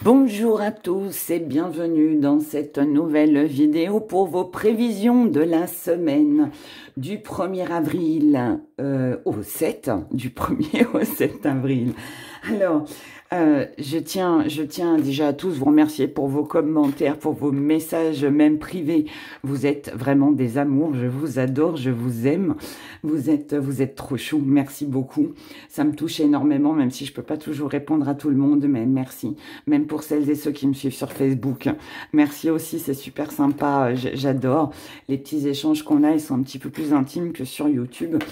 Bonjour à tous et bienvenue dans cette nouvelle vidéo pour vos prévisions de la semaine du 1er avril au 7, du 1er au 7 avril. Alors, je tiens déjà à tous vous remercier pour vos commentaires, pour vos messages même privés. Vous êtes vraiment des amours, je vous adore, je vous aime. Vous êtes trop chou, merci beaucoup. Ça me touche énormément, même si je peux pas toujours répondre à tout le monde, mais merci. Même pour celles et ceux qui me suivent sur Facebook. Merci aussi, c'est super sympa, j'adore. Les petits échanges qu'on a, ils sont un petit peu plus intimes que sur YouTube.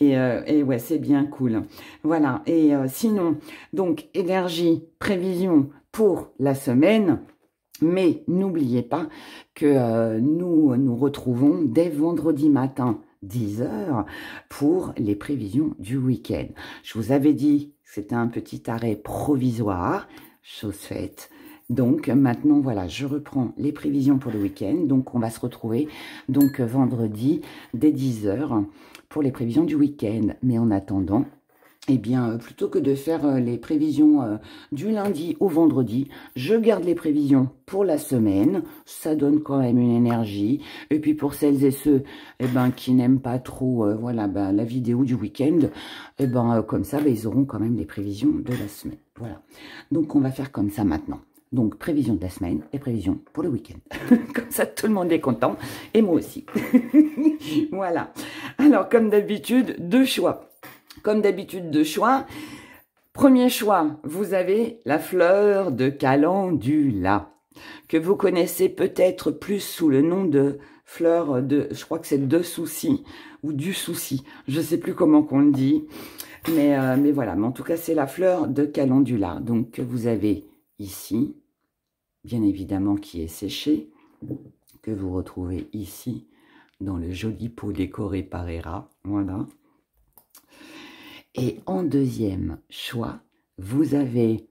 Et ouais, c'est bien cool. Voilà, et sinon, donc, énergie, prévision pour la semaine. Mais n'oubliez pas que nous nous retrouvons dès vendredi matin, 10 h, pour les prévisions du week-end. Je vous avais dit que c'était un petit arrêt provisoire, chose faite. Donc maintenant, voilà, je reprends les prévisions pour le week-end. Donc on va se retrouver donc vendredi dès 10 h pour les prévisions du week-end. Mais en attendant, eh bien, plutôt que de faire les prévisions du lundi au vendredi, je garde les prévisions pour la semaine. Ça donne quand même une énergie. Et puis pour celles et ceux qui n'aiment pas trop voilà, la vidéo du week-end, comme ça, ils auront quand même les prévisions de la semaine. Voilà. Donc on va faire comme ça maintenant. Donc, prévision de la semaine et prévision pour le week-end. Comme ça, tout le monde est content. Et moi aussi. Voilà. Alors, comme d'habitude, deux choix. Comme d'habitude, deux choix. Premier choix, vous avez la fleur de calendula, que vous connaissez peut-être plus sous le nom de fleur de, je crois que c'est de souci, ou du souci. Je ne sais plus comment qu'on le dit. Mais voilà. Mais en tout cas, c'est la fleur de calendula. Donc, que vous avez ici, bien évidemment, qui est séchée, que vous retrouvez ici, dans le joli pot décoré par Hera. Voilà. Et en deuxième choix, vous avez,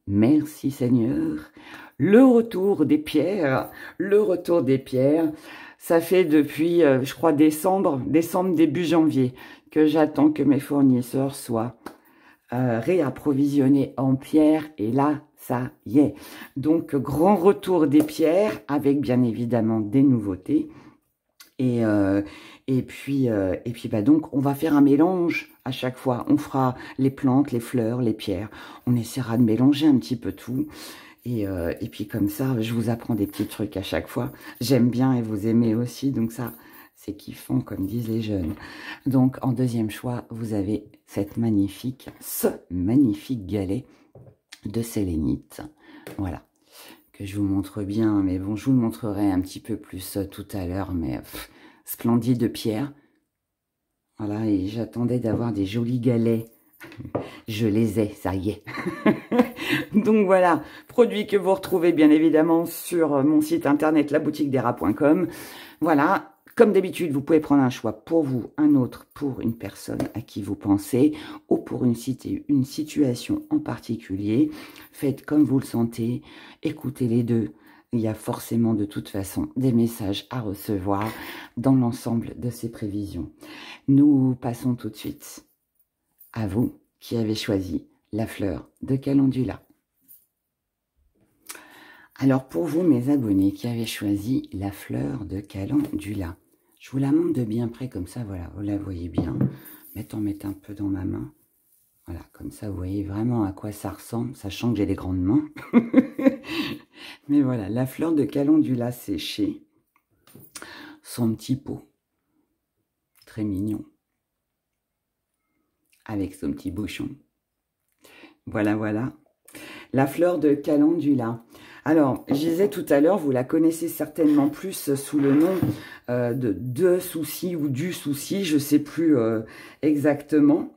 merci Seigneur, le retour des pierres. Le retour des pierres, ça fait depuis, je crois, décembre, début janvier, que j'attends que mes fournisseurs soient réapprovisionnés en pierres. Et là, ça y est. Donc, grand retour des pierres, avec bien évidemment des nouveautés. Et puis donc, on va faire un mélange à chaque fois. On fera les plantes, les fleurs, les pierres. On essaiera de mélanger un petit peu tout. Et puis comme ça, je vous apprends des petits trucs à chaque fois. J'aime bien et vous aimez aussi. Donc ça, c'est kiffant, comme disent les jeunes. Donc, en deuxième choix, vous avez ce magnifique galet de sélénite. Voilà. Que je vous montre bien, mais bon, je vous le montrerai un petit peu plus tout à l'heure, mais splendide pierre. Voilà, et j'attendais d'avoir des jolis galets. Je les ai, ça y est. Donc voilà, produit que vous retrouvez bien évidemment sur mon site internet laboutiquedhera.com. Voilà. Comme d'habitude, vous pouvez prendre un choix pour vous, un autre pour une personne à qui vous pensez, ou pour une situation en particulier. Faites comme vous le sentez, écoutez les deux. Il y a forcément de toute façon des messages à recevoir dans l'ensemble de ces prévisions. Nous passons tout de suite à vous qui avez choisi la fleur de calendula. Alors pour vous, mes abonnés qui avez choisi la fleur de calendula, je vous la montre de bien près, comme ça, voilà, vous la voyez bien. Mettons un peu dans ma main. Voilà, comme ça, vous voyez vraiment à quoi ça ressemble, sachant que j'ai des grandes mains. Mais voilà, la fleur de calendula séchée. Son petit pot. Très mignon. Avec son petit bouchon. Voilà, voilà. La fleur de calendula. Alors, je disais tout à l'heure, vous la connaissez certainement plus sous le nom de souci ou du souci, je ne sais plus exactement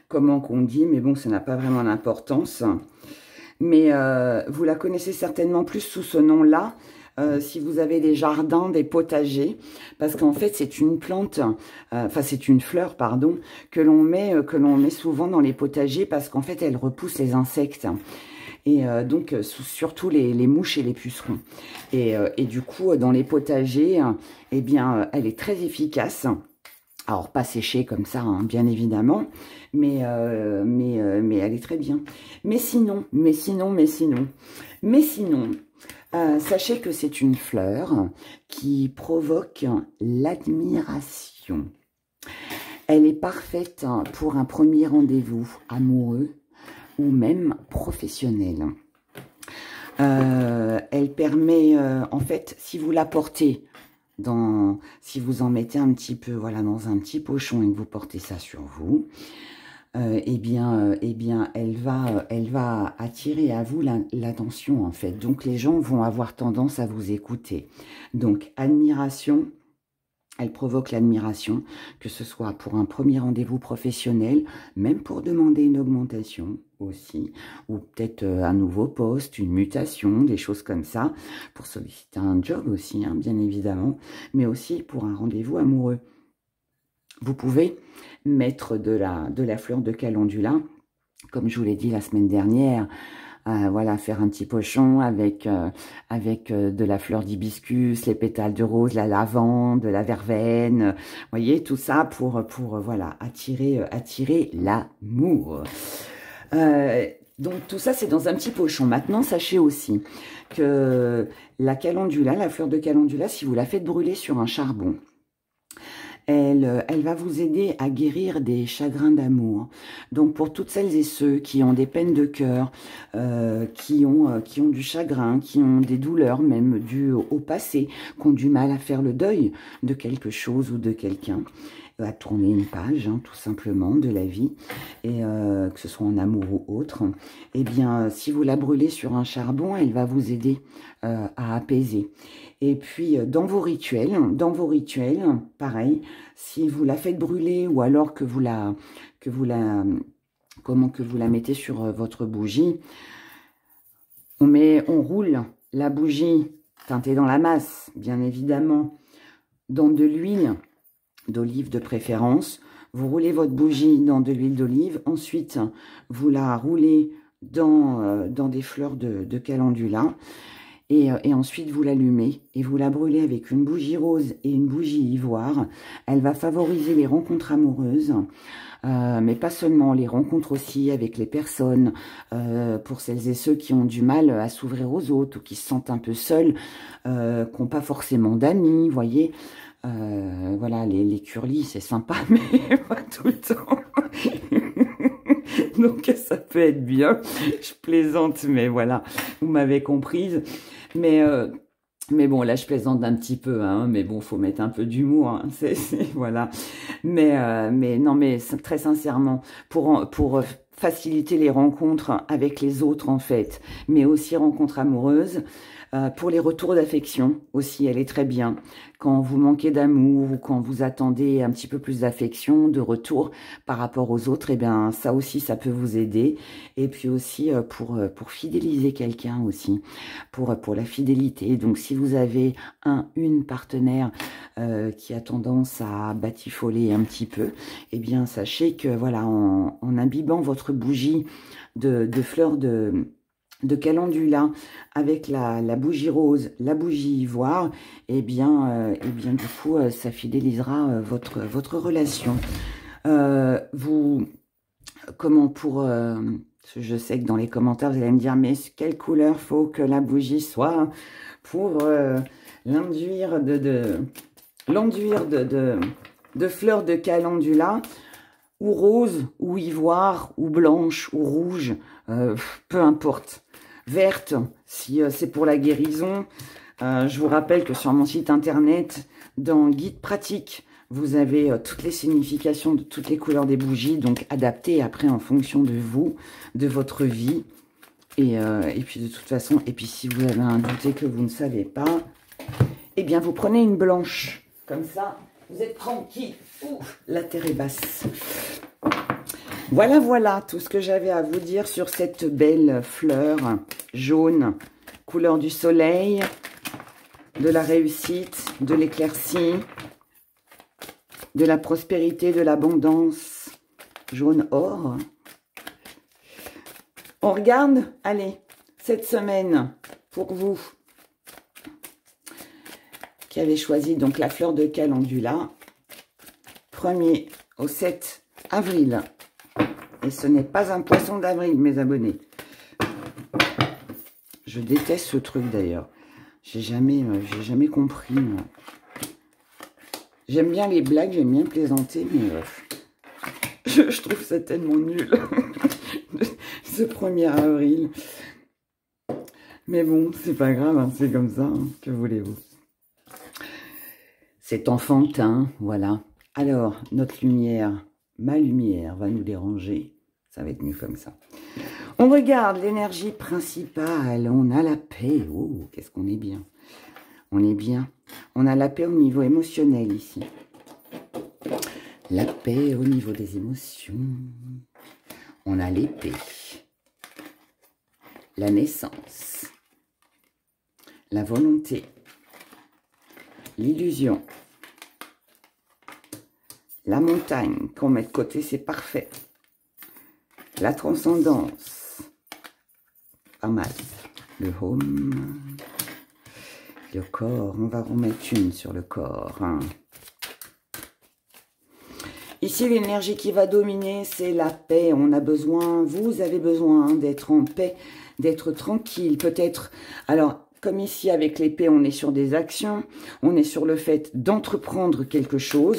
comment qu'on dit, mais bon, ça n'a pas vraiment d'importance. Mais vous la connaissez certainement plus sous ce nom-là, si vous avez des jardins, des potagers, parce qu'en fait, c'est une plante, enfin, c'est une fleur, pardon, que l'on met souvent dans les potagers, parce qu'en fait, elle repousse les insectes. Et donc, surtout les mouches et les pucerons. Et du coup, dans les potagers, eh bien, elle est très efficace. Alors, pas séchée comme ça, hein, bien évidemment, mais elle est très bien. Mais sinon, sachez que c'est une fleur qui provoque l'admiration. Elle est parfaite pour un premier rendez-vous amoureux ou même professionnel. Elle permet, en fait, si vous la portez, si vous en mettez un petit peu, voilà, dans un petit pochon et que vous portez ça sur vous, eh bien, elle va attirer à vous l'attention, en fait. Donc, les gens vont avoir tendance à vous écouter. Donc, admiration. Elle provoque l'admiration, que ce soit pour un premier rendez-vous professionnel, même pour demander une augmentation aussi, ou peut-être un nouveau poste, une mutation, des choses comme ça, pour solliciter un job aussi, hein, bien évidemment, mais aussi pour un rendez-vous amoureux. Vous pouvez mettre de la fleur de calendula, comme je vous l'ai dit la semaine dernière, voilà, faire un petit pochon avec de la fleur d'hibiscus, les pétales de rose, la lavande, la verveine, voyez, tout ça pour voilà, attirer l'amour. Donc tout ça, c'est dans un petit pochon. Maintenant, sachez aussi que la calendula, la fleur de calendula, si vous la faites brûler sur un charbon, elle va vous aider à guérir des chagrins d'amour. Donc pour toutes celles et ceux qui ont des peines de cœur, qui ont du chagrin, qui ont des douleurs même dues au passé, qui ont du mal à faire le deuil de quelque chose ou de quelqu'un, à tourner une page, hein, tout simplement, de la vie, et que ce soit en amour ou autre, eh bien, si vous la brûlez sur un charbon, elle va vous aider à apaiser. Et puis, dans vos rituels, pareil, si vous la faites brûler ou alors que vous la mettez sur votre bougie, on roule la bougie teintée dans la masse, bien évidemment, dans de l'huile d'olive de préférence. Vous roulez votre bougie dans de l'huile d'olive. Ensuite, vous la roulez dans des fleurs de calendula. Et ensuite, vous l'allumez et vous la brûlez avec une bougie rose et une bougie ivoire. Elle va favoriser les rencontres amoureuses, mais pas seulement, les rencontres aussi avec les personnes, pour celles et ceux qui ont du mal à s'ouvrir aux autres ou qui se sentent un peu seuls, qui n'ont pas forcément d'amis, vous voyez. Voilà, les curlis, c'est sympa, mais pas tout le temps. Donc, ça peut être bien. Je plaisante, mais voilà, vous m'avez comprise. Mais bon, là, je plaisante un petit peu, hein, mais bon, faut mettre un peu d'humour, hein, voilà. Mais non, mais très sincèrement, pour faciliter les rencontres avec les autres, en fait, mais aussi rencontres amoureuses, pour les retours d'affection aussi, elle est très bien. Quand vous manquez d'amour ou quand vous attendez un petit peu plus d'affection, de retour par rapport aux autres, eh bien ça aussi, ça peut vous aider. Et puis aussi pour fidéliser quelqu'un aussi, pour la fidélité. Donc si vous avez une partenaire qui a tendance à batifoler un petit peu, eh bien sachez que voilà, en imbibant votre bougie de fleurs de calendula avec la bougie rose, la bougie ivoire, et bien du coup ça fidélisera votre relation. Je sais que dans les commentaires vous allez me dire, mais quelle couleur faut que la bougie soit pour l'enduire de fleurs de calendula, ou rose, ou ivoire, ou blanche, ou rouge, peu importe. Verte, si c'est pour la guérison. Je vous rappelle que sur mon site internet, dans Guide pratique, vous avez toutes les significations de toutes les couleurs des bougies, donc adaptées après en fonction de vous, de votre vie. Et puis de toute façon, et puis si vous avez un doute et que vous ne savez pas, eh bien vous prenez une blanche. Comme ça, vous êtes tranquille. Ouf, la terre est basse. Voilà, voilà tout ce que j'avais à vous dire sur cette belle fleur jaune, couleur du soleil, de la réussite, de l'éclaircie, de la prospérité, de l'abondance, jaune or. On regarde, allez, cette semaine, pour vous, qui avez choisi donc la fleur de calendula, 1er au 7 avril. Et ce n'est pas un poisson d'avril, mes abonnés. Je déteste ce truc d'ailleurs. J'ai jamais compris. J'aime bien les blagues, j'aime bien plaisanter, mais je trouve ça tellement nul. Ce 1er avril. Mais bon, c'est pas grave, hein, c'est comme ça. Hein, que voulez-vous? C'est enfantin, voilà. Alors, notre lumière, ma lumière va nous déranger. Ça va être mieux comme ça. On regarde l'énergie principale. On a la paix. Oh, qu'est-ce qu'on est bien. On est bien. On a la paix au niveau émotionnel ici. La paix au niveau des émotions. On a l'épée. La naissance. La volonté. L'illusion. La montagne qu'on met de côté, c'est parfait. La transcendance. Pas mal. Le home. Le corps. On va remettre une sur le corps. Hein. Ici, l'énergie qui va dominer, c'est la paix. On a besoin, vous avez besoin d'être en paix, d'être tranquille. Peut-être, alors, comme ici avec l'épée, on est sur des actions. On est sur le fait d'entreprendre quelque chose.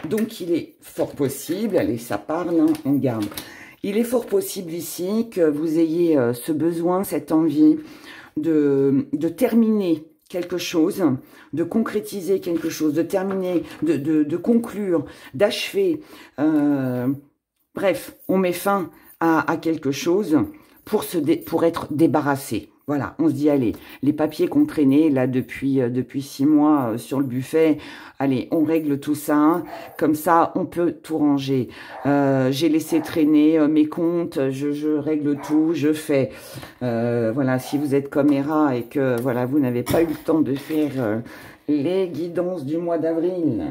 Donc, il est fort possible, allez, ça parle, hein, on garde. Il est fort possible ici que vous ayez ce besoin, cette envie de terminer quelque chose, de concrétiser quelque chose, de terminer, de conclure, d'achever. Bref, on met fin à quelque chose pour être débarrassé. Voilà, on se dit, allez, les papiers qu'on traînait là depuis 6 mois sur le buffet, allez, on règle tout ça, comme ça, on peut tout ranger. J'ai laissé traîner mes comptes, je règle tout, je fais. Voilà, si vous êtes comme Hera et que voilà, vous n'avez pas eu le temps de faire les guidances du mois d'avril,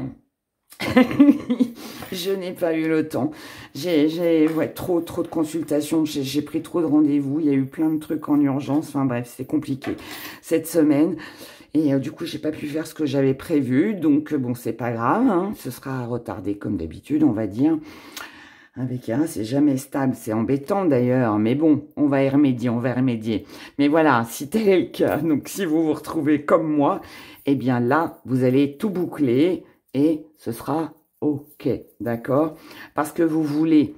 je n'ai pas eu le temps. J'ai trop de consultations. J'ai pris trop de rendez-vous. Il y a eu plein de trucs en urgence. Enfin bref, c'est compliqué cette semaine. Et du coup, j'ai pas pu faire ce que j'avais prévu. Donc bon, c'est pas grave. Hein. Ce sera retardé comme d'habitude, on va dire. Avec un, c'est jamais stable. C'est embêtant d'ailleurs. Mais bon, on va y remédier, on va y remédier. Mais voilà, si tel est le cas, donc si vous vous retrouvez comme moi, eh bien là, vous allez tout boucler. Et ce sera OK, d'accord? Parce que vous voulez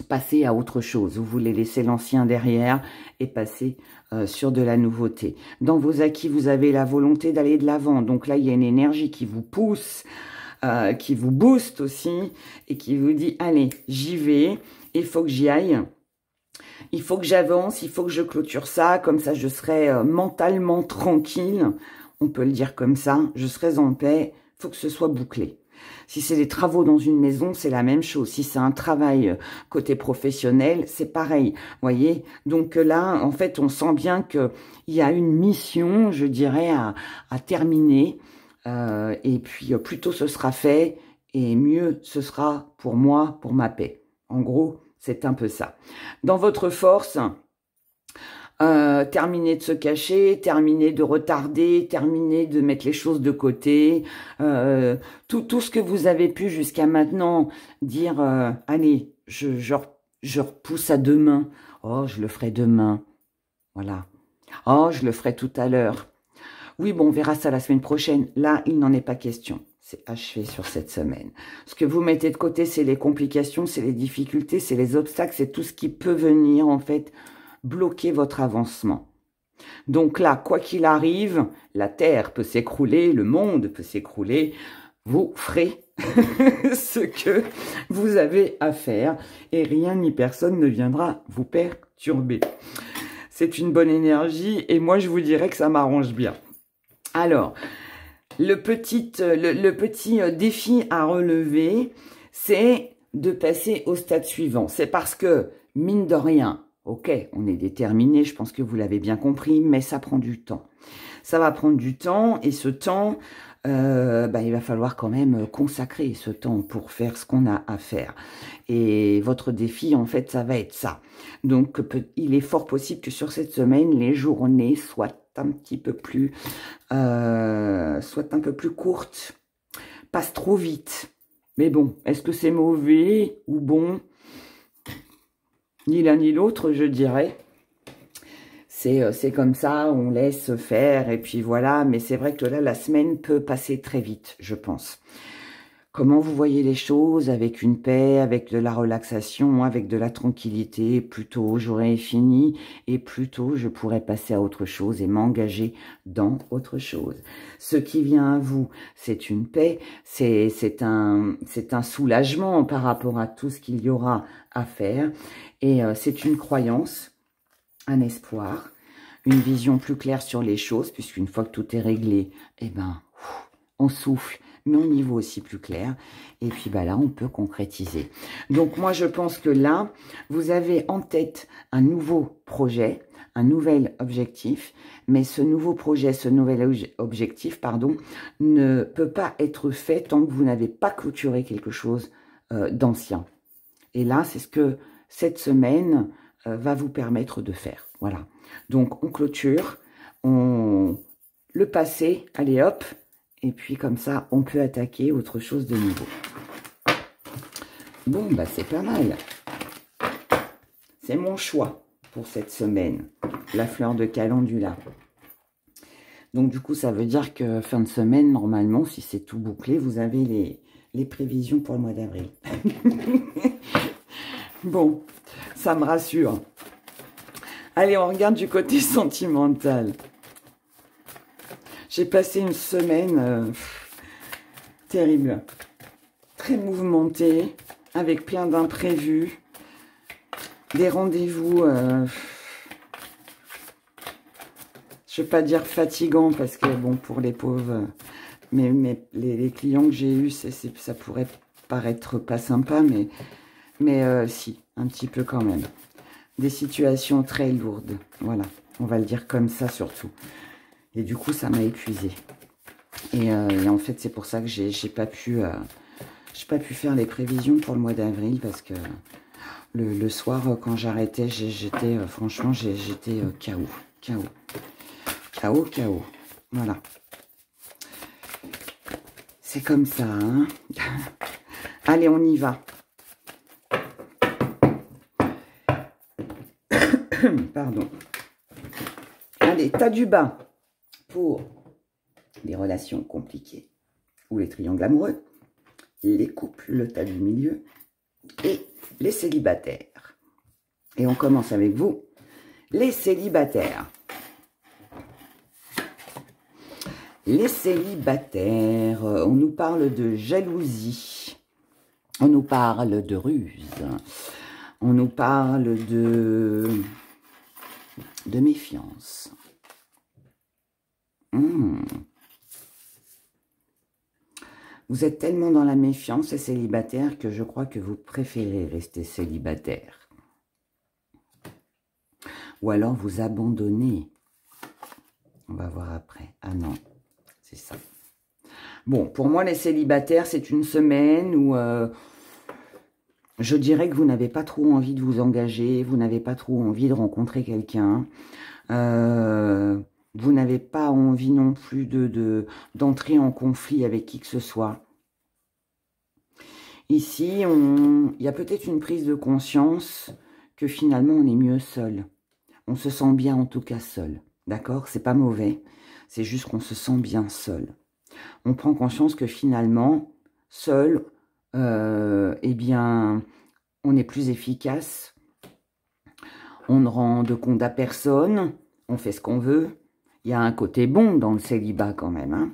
passer à autre chose. Vous voulez laisser l'ancien derrière et passer sur de la nouveauté. Dans vos acquis, vous avez la volonté d'aller de l'avant. Donc là, il y a une énergie qui vous pousse, qui vous booste aussi et qui vous dit, allez, j'y vais, il faut que j'y aille. Il faut que j'avance, il faut que je clôture ça. Comme ça, je serai mentalement tranquille. On peut le dire comme ça. Je serai en paix. Il faut que ce soit bouclé. Si c'est des travaux dans une maison, c'est la même chose. Si c'est un travail côté professionnel, c'est pareil. Voyez. Donc là, en fait, on sent bien qu'il y a une mission, je dirais, à terminer. Et puis, plus tôt ce sera fait, et mieux ce sera pour moi, pour ma paix. En gros, c'est un peu ça. Dans votre force... terminer de se cacher, terminer de retarder, terminer de mettre les choses de côté, tout ce que vous avez pu jusqu'à maintenant dire, allez, je repousse à demain, oh, je le ferai demain, voilà, oh, je le ferai tout à l'heure, oui, bon, on verra ça la semaine prochaine, là, il n'en est pas question. C'est achevé sur cette semaine. Ce que vous mettez de côté, c'est les complications, c'est les difficultés, c'est les obstacles, c'est tout ce qui peut venir, en fait, bloquer votre avancement. Donc là, quoi qu'il arrive, la terre peut s'écrouler, le monde peut s'écrouler, vous ferez ce que vous avez à faire et rien ni personne ne viendra vous perturber. C'est une bonne énergie et moi je vous dirais que ça m'arrange bien. Alors, le petit défi à relever, c'est de passer au stade suivant. C'est parce que, mine de rien, ok, on est déterminé, je pense que vous l'avez bien compris, mais ça prend du temps. Ça va prendre du temps, et ce temps, il va falloir quand même consacrer ce temps pour faire ce qu'on a à faire. Et votre défi, en fait, ça va être ça. Donc, il est fort possible que sur cette semaine, les journées soient un petit peu plus, courtes, passent trop vite. Mais bon, est-ce que c'est mauvais ou bon? Ni l'un ni l'autre, je dirais. C'est comme ça, on laisse faire, et puis voilà. Mais c'est vrai que là, la semaine peut passer très vite, je pense. Comment vous voyez les choses, avec une paix, avec de la relaxation, avec de la tranquillité? Plutôt, j'aurais fini, et plutôt, je pourrais passer à autre chose et m'engager dans autre chose. Ce qui vient à vous, c'est une paix, c'est un soulagement par rapport à tout ce qu'il y aura à faire, et c'est une croyance, un espoir, une vision plus claire sur les choses, puisqu'une fois que tout est réglé, eh ben, on souffle, mais on y voit aussi plus clair. Et puis bah là, on peut concrétiser. Donc moi, je pense que là, vous avez en tête un nouveau projet, un nouvel objectif, mais ce nouveau projet, ce nouvel objectif, pardon, ne peut pas être fait tant que vous n'avez pas clôturé quelque chose d'ancien. Et là, c'est ce que cette semaine va vous permettre de faire. Voilà. Donc, on clôture, le passé, allez hop, et puis comme ça, on peut attaquer autre chose de nouveau. Bon, bah c'est pas mal. C'est mon choix pour cette semaine, la fleur de calendula. Donc du coup, ça veut dire que fin de semaine, normalement, si c'est tout bouclé, vous avez les prévisions pour le mois d'avril. Bon, ça me rassure. Allez, on regarde du côté sentimental. J'ai passé une semaine terrible, très mouvementée, avec plein d'imprévus, des rendez-vous, je ne vais pas dire fatigants, parce que bon, pour les pauvres, mais les clients que j'ai eus, ça pourrait paraître pas sympa, mais si, un petit peu quand même. Des situations très lourdes, voilà, on va le dire comme ça surtout. Et du coup, ça m'a épuisée. Et en fait, c'est pour ça que j'ai pas pu faire les prévisions pour le mois d'avril, parce que le soir, quand j'arrêtais, j'étais franchement, j'étais KO. Voilà. C'est comme ça, hein. Allez, on y va. Pardon. Allez, tas du bas pour les relations compliquées ou les triangles amoureux, les couples, le tas du milieu et les célibataires. Et on commence avec vous, les célibataires. Les célibataires, on nous parle de jalousie, on nous parle de ruse, on nous parle de méfiance. Vous êtes tellement dans la méfiance, les célibataires, que je crois que vous préférez rester célibataire. Ou alors vous abandonnez. On va voir après. Ah non, c'est ça. Bon, pour moi, les célibataires, c'est une semaine où je dirais que vous n'avez pas trop envie de vous engager, vous n'avez pas trop envie de rencontrer quelqu'un. Vous n'avez pas envie non plus d'entrer en conflit avec qui que ce soit. Ici, il y a peut-être une prise de conscience que finalement, on est mieux seul. On se sent bien en tout cas seul. D'accord? C'est pas mauvais. C'est juste qu'on se sent bien seul. On prend conscience que finalement, seul, eh bien, on est plus efficace. On ne rend de compte à personne. On fait ce qu'on veut. Il y a un côté bon dans le célibat quand même. Hein.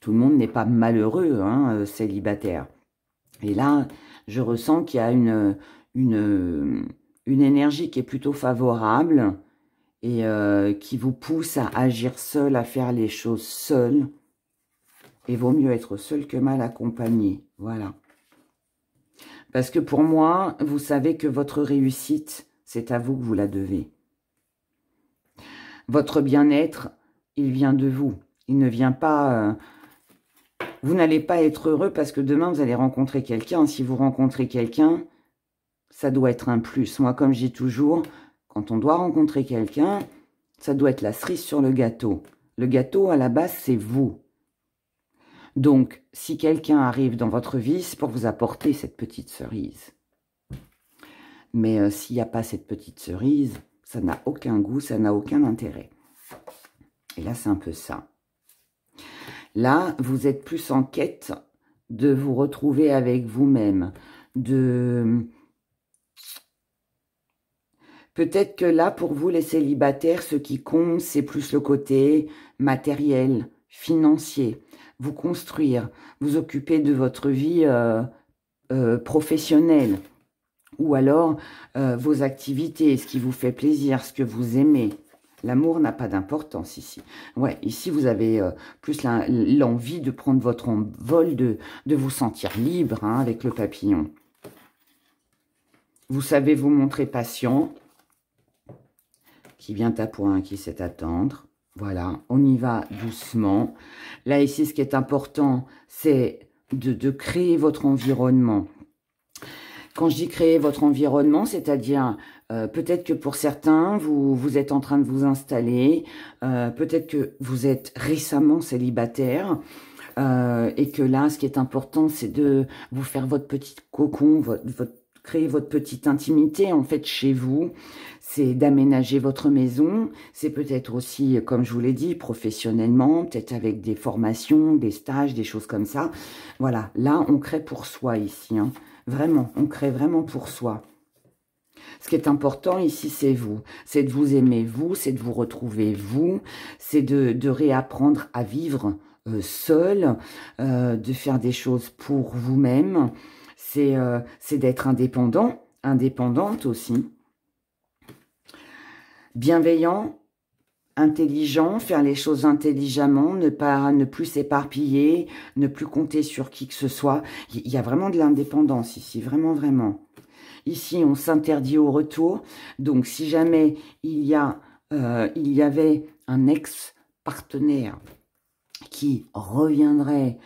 Tout le monde n'est pas malheureux, hein, célibataire. Et là, je ressens qu'il y a une énergie qui est plutôt favorable et qui vous pousse à agir seul, à faire les choses seul. Et vaut mieux être seul que mal accompagné. Voilà. Parce que pour moi, vous savez que votre réussite, c'est à vous que vous la devez. Votre bien-être, il vient de vous. Il ne vient pas... vous n'allez pas être heureux parce que demain, vous allez rencontrer quelqu'un. Si vous rencontrez quelqu'un, ça doit être un plus. Moi, comme je dis toujours, quand on doit rencontrer quelqu'un, ça doit être la cerise sur le gâteau. Le gâteau, à la base, c'est vous. Donc, si quelqu'un arrive dans votre vie, c'est pour vous apporter cette petite cerise. Mais s'il n'y a pas cette petite cerise, ça n'a aucun goût, ça n'a aucun intérêt. Et là, c'est un peu ça. Là, vous êtes plus en quête de vous retrouver avec vous-même. Peut-être que là, pour vous, les célibataires, ce qui compte, c'est plus le côté matériel, financier. Vous construire, vous occuper de votre vie professionnelle. Ou alors, vos activités, ce qui vous fait plaisir, ce que vous aimez. L'amour n'a pas d'importance ici. Ouais, ici, vous avez plus l'envie de prendre votre envol, de vous sentir libre hein, avec le papillon. Vous savez vous montrer patient. Qui vient à point, qui sait attendre. Voilà, on y va doucement. Là, ici, ce qui est important, c'est de créer votre environnement. Quand je dis créer votre environnement, c'est-à-dire peut-être que pour certains, vous êtes en train de vous installer, peut-être que vous êtes récemment célibataire, et que là, ce qui est important, c'est de vous faire votre petit cocon, créer votre petite intimité, en fait, chez vous. C'est d'aménager votre maison. C'est peut-être aussi, comme je vous l'ai dit, professionnellement, peut-être avec des formations, des stages, des choses comme ça. Voilà, là, on crée pour soi ici, hein. Vraiment, on crée vraiment pour soi. Ce qui est important ici, c'est vous. C'est de vous aimer, vous. C'est de vous retrouver, vous. C'est de réapprendre à vivre seul, de faire des choses pour vous-même. C'est d'être indépendant, indépendante aussi. Bienveillant, intelligent, faire les choses intelligemment, ne plus s'éparpiller, ne plus compter sur qui que ce soit. Il y a vraiment de l'indépendance ici, vraiment, vraiment. Ici, on s'interdit au retour. Donc, si jamais il y avait un ex-partenaire qui reviendrait,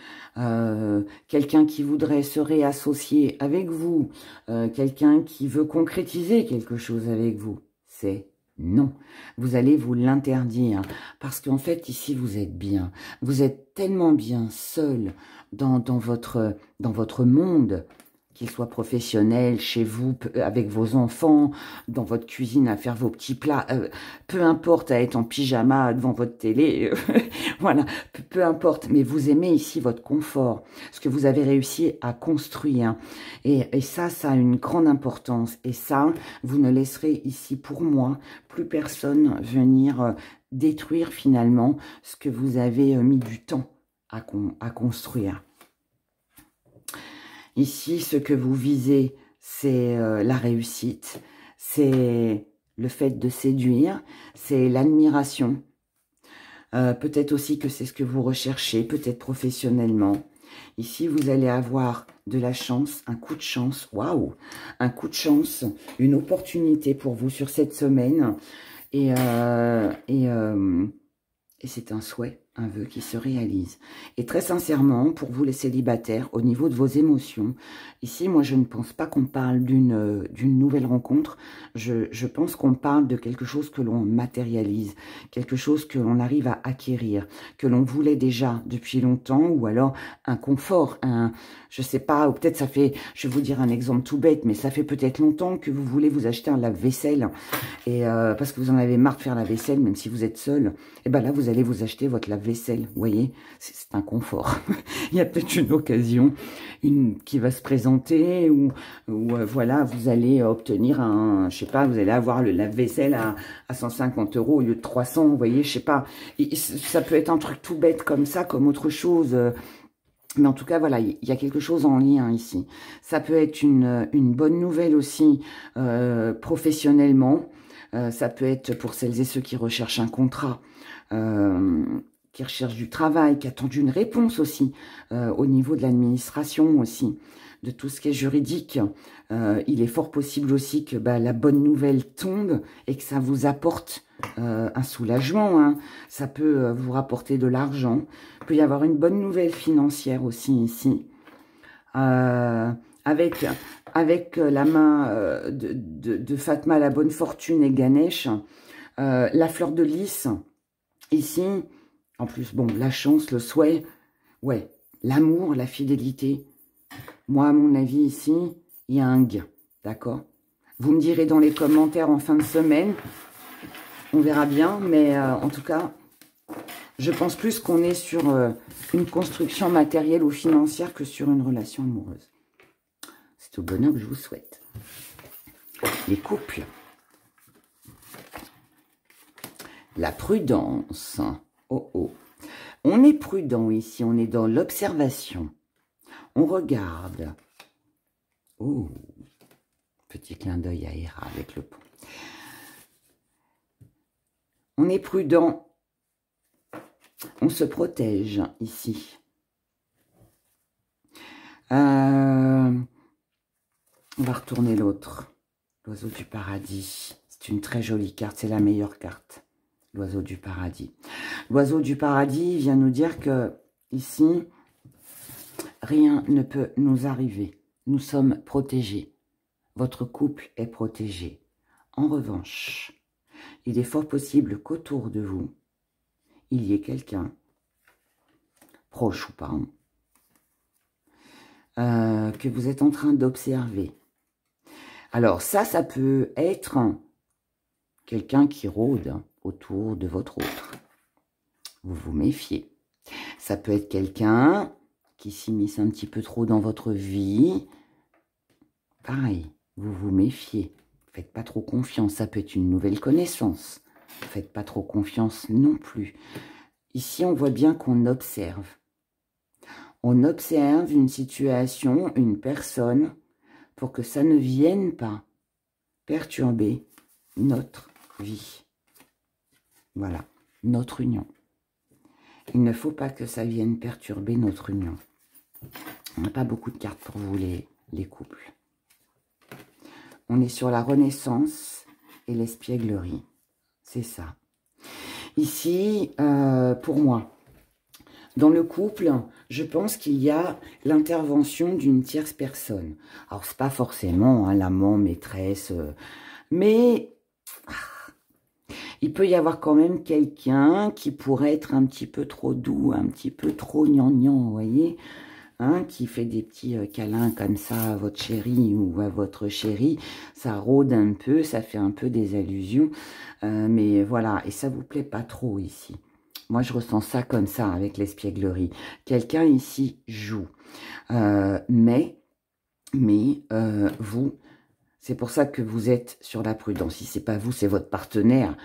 quelqu'un qui voudrait se réassocier avec vous, quelqu'un qui veut concrétiser quelque chose avec vous, c'est non. Vous allez vous l'interdire parce qu'en fait, ici, vous êtes bien. Vous êtes tellement bien seul dans votre monde, qu'il soit professionnel, chez vous, avec vos enfants, dans votre cuisine à faire vos petits plats, peu importe, à être en pyjama devant votre télé, voilà, peu importe, mais vous aimez ici votre confort, ce que vous avez réussi à construire, et ça, ça a une grande importance, et ça, vous ne laisserez ici, pour moi, plus personne venir détruire finalement ce que vous avez mis du temps à construire. Ici, ce que vous visez, c'est la réussite, c'est le fait de séduire, c'est l'admiration. Peut-être aussi que c'est ce que vous recherchez, peut-être professionnellement. Ici, vous allez avoir de la chance, un coup de chance, waouh, un coup de chance, une opportunité pour vous sur cette semaine. Et c'est un souhait, un vœu qui se réalise. Et très sincèrement, pour vous les célibataires, au niveau de vos émotions, ici, moi, je ne pense pas qu'on parle d'une nouvelle rencontre. Je pense qu'on parle de quelque chose que l'on matérialise, quelque chose que l'on arrive à acquérir, que l'on voulait déjà depuis longtemps, ou alors un confort, je sais pas, ou peut-être ça fait, je vais vous dire un exemple tout bête, mais ça fait peut-être longtemps que vous voulez vous acheter un lave-vaisselle, et parce que vous en avez marre de faire la vaisselle, même si vous êtes seul, et ben là, vous allez vous acheter votre lave-vaisselle, vous voyez, c'est un confort. Il y a peut-être une occasion qui va se présenter, ou voilà, vous allez obtenir je sais pas, vous allez avoir le lave-vaisselle à 150 € au lieu de 300, vous voyez, je sais pas. Et ça peut être un truc tout bête comme ça, comme autre chose. Mais en tout cas, voilà, il y a quelque chose en lien ici. Ça peut être une bonne nouvelle aussi professionnellement. Ça peut être pour celles et ceux qui recherchent un contrat, qui recherchent du travail, qui attendent une réponse aussi, au niveau de l'administration aussi, de tout ce qui est juridique. Il est fort possible aussi que la bonne nouvelle tombe et que ça vous apporte un soulagement, hein. Ça peut vous rapporter de l'argent. Il peut y avoir une bonne nouvelle financière aussi ici. Avec la main de Fatma, la bonne fortune et Ganesh, la fleur de lys, ici, en plus, bon, la chance, le souhait, ouais, l'amour, la fidélité. Moi, à mon avis, ici, il y a un gain, d'accord? Vous me direz dans les commentaires en fin de semaine, on verra bien, mais en tout cas, je pense plus qu'on est sur une construction matérielle ou financière que sur une relation amoureuse. C'est tout bonheur que je vous souhaite. Les couples. La prudence. Oh oh. On est prudent ici, on est dans l'observation. On regarde. Oh, petit clin d'œil à Héra avec le pont. On est prudent. On se protège ici. On va retourner l'autre. L'oiseau du paradis. C'est une très jolie carte, c'est la meilleure carte. L'oiseau du paradis. L'oiseau du paradis vient nous dire que ici, rien ne peut nous arriver. Nous sommes protégés. Votre couple est protégé. En revanche, il est fort possible qu'autour de vous, il y ait quelqu'un, proche ou pas, que vous êtes en train d'observer. Alors ça peut être quelqu'un qui rôde autour de votre autre. Vous vous méfiez. Ça peut être quelqu'un qui s'immisce un petit peu trop dans votre vie. Pareil, vous vous méfiez. Faites pas trop confiance. Ça peut être une nouvelle connaissance. Faites pas trop confiance non plus. Ici, on voit bien qu'on observe. On observe une situation, une personne, pour que ça ne vienne pas perturber notre vie. Voilà, notre union. Il ne faut pas que ça vienne perturber notre union. On n'a pas beaucoup de cartes pour vous, les couples. On est sur la renaissance et l'espièglerie. C'est ça. Ici, pour moi, dans le couple, je pense qu'il y a l'intervention d'une tierce personne. Alors, c'est pas forcément l'amant, maîtresse, mais il peut y avoir quand même quelqu'un qui pourrait être un petit peu trop doux, un petit peu trop gnangnan, vous voyez, hein, qui fait des petits câlins comme ça à votre chéri ou à votre chéri. Ça rôde un peu, ça fait un peu des allusions, mais voilà, et ça vous plaît pas trop ici. Moi, je ressens ça comme ça avec l'espièglerie. Quelqu'un ici joue. Mais vous, c'est pour ça que vous êtes sur la prudence. Si c'est pas vous, c'est votre partenaire.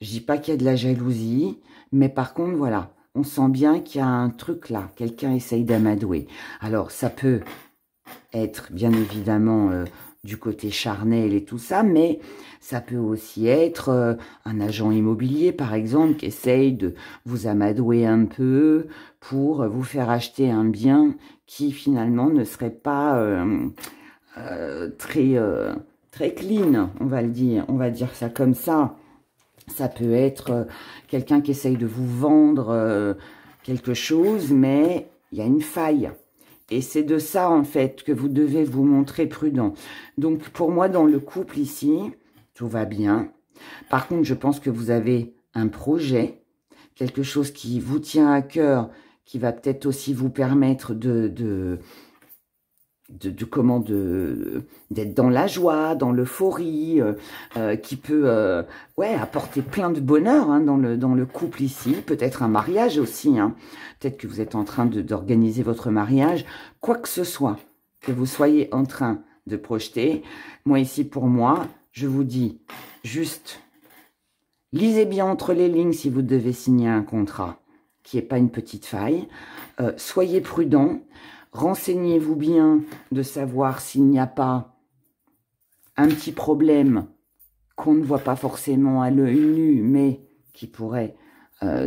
Je dis pas qu'il y a de la jalousie, mais par contre, voilà, on sent bien qu'il y a un truc là. Quelqu'un essaye d'amadouer. Alors, ça peut être, bien évidemment, du côté charnel et tout ça, mais ça peut aussi être un agent immobilier, par exemple, qui essaye de vous amadouer un peu pour vous faire acheter un bien qui, finalement, ne serait pas très clean, on va le dire. On va dire ça comme ça. Ça peut être quelqu'un qui essaye de vous vendre quelque chose, mais il y a une faille. Et c'est de ça, en fait, que vous devez vous montrer prudent. Donc, pour moi, dans le couple ici, tout va bien. Par contre, je pense que vous avez un projet, quelque chose qui vous tient à cœur, qui va peut-être aussi vous permettre d'être dans la joie, dans l'euphorie, qui peut apporter plein de bonheur hein, dans le couple ici, peut-être un mariage aussi, hein. Peut-être que vous êtes en train d'organiser votre mariage, quoi que ce soit que vous soyez en train de projeter. Moi ici, pour moi, je vous dis juste, lisez bien entre les lignes si vous devez signer un contrat, qui n'est pas une petite faille, soyez prudent. Renseignez-vous bien de savoir s'il n'y a pas un petit problème qu'on ne voit pas forcément à l'œil nu, mais qui pourrait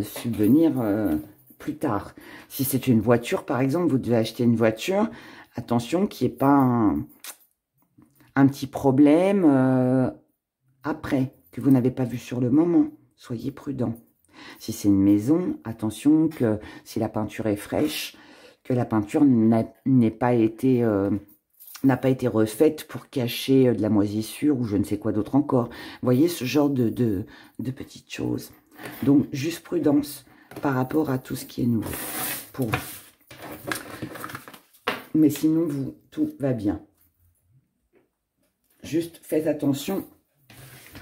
subvenir plus tard. Si c'est une voiture, par exemple, vous devez acheter une voiture, attention qu'il n'y ait pas un petit problème après, que vous n'avez pas vu sur le moment. Soyez prudent. Si c'est une maison, attention que si la peinture est fraîche, que la peinture n'a pas été refaite pour cacher de la moisissure ou je ne sais quoi d'autre encore. Vous voyez, ce genre de petites choses. Donc, juste prudence par rapport à tout ce qui est nouveau pour vous. Mais sinon, tout va bien. Juste faites attention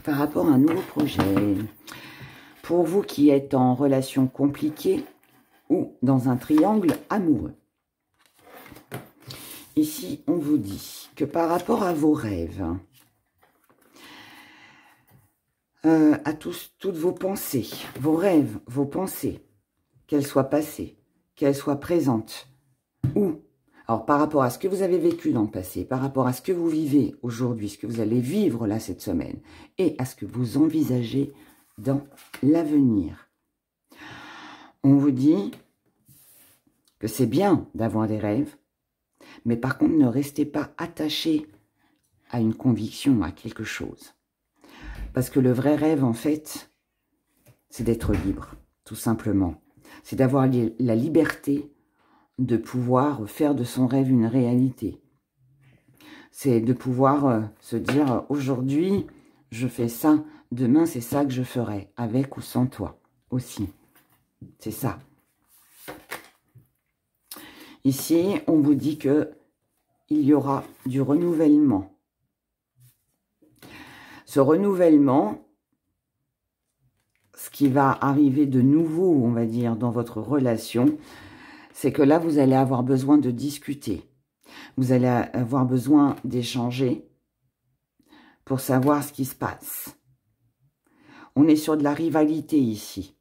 par rapport à un nouveau projet. Pour vous qui êtes en relation compliquée ou dans un triangle amoureux. Ici, on vous dit que par rapport à vos rêves, à toutes vos pensées, vos rêves, vos pensées, qu'elles soient passées, qu'elles soient présentes, ou, alors par rapport à ce que vous avez vécu dans le passé, par rapport à ce que vous vivez aujourd'hui, ce que vous allez vivre là cette semaine, et à ce que vous envisagez dans l'avenir. On vous dit que c'est bien d'avoir des rêves, mais par contre, ne restez pas attaché à une conviction, à quelque chose. Parce que le vrai rêve, en fait, c'est d'être libre, tout simplement. C'est d'avoir la liberté de pouvoir faire de son rêve une réalité. C'est de pouvoir se dire, aujourd'hui, je fais ça, demain, c'est ça que je ferai, avec ou sans toi, aussi. C'est ça. Ici, on vous dit que il y aura du renouvellement. Ce renouvellement, ce qui va arriver de nouveau, on va dire, dans votre relation, c'est que là, vous allez avoir besoin de discuter. Vous allez avoir besoin d'échanger pour savoir ce qui se passe. On est sur de la rivalité ici.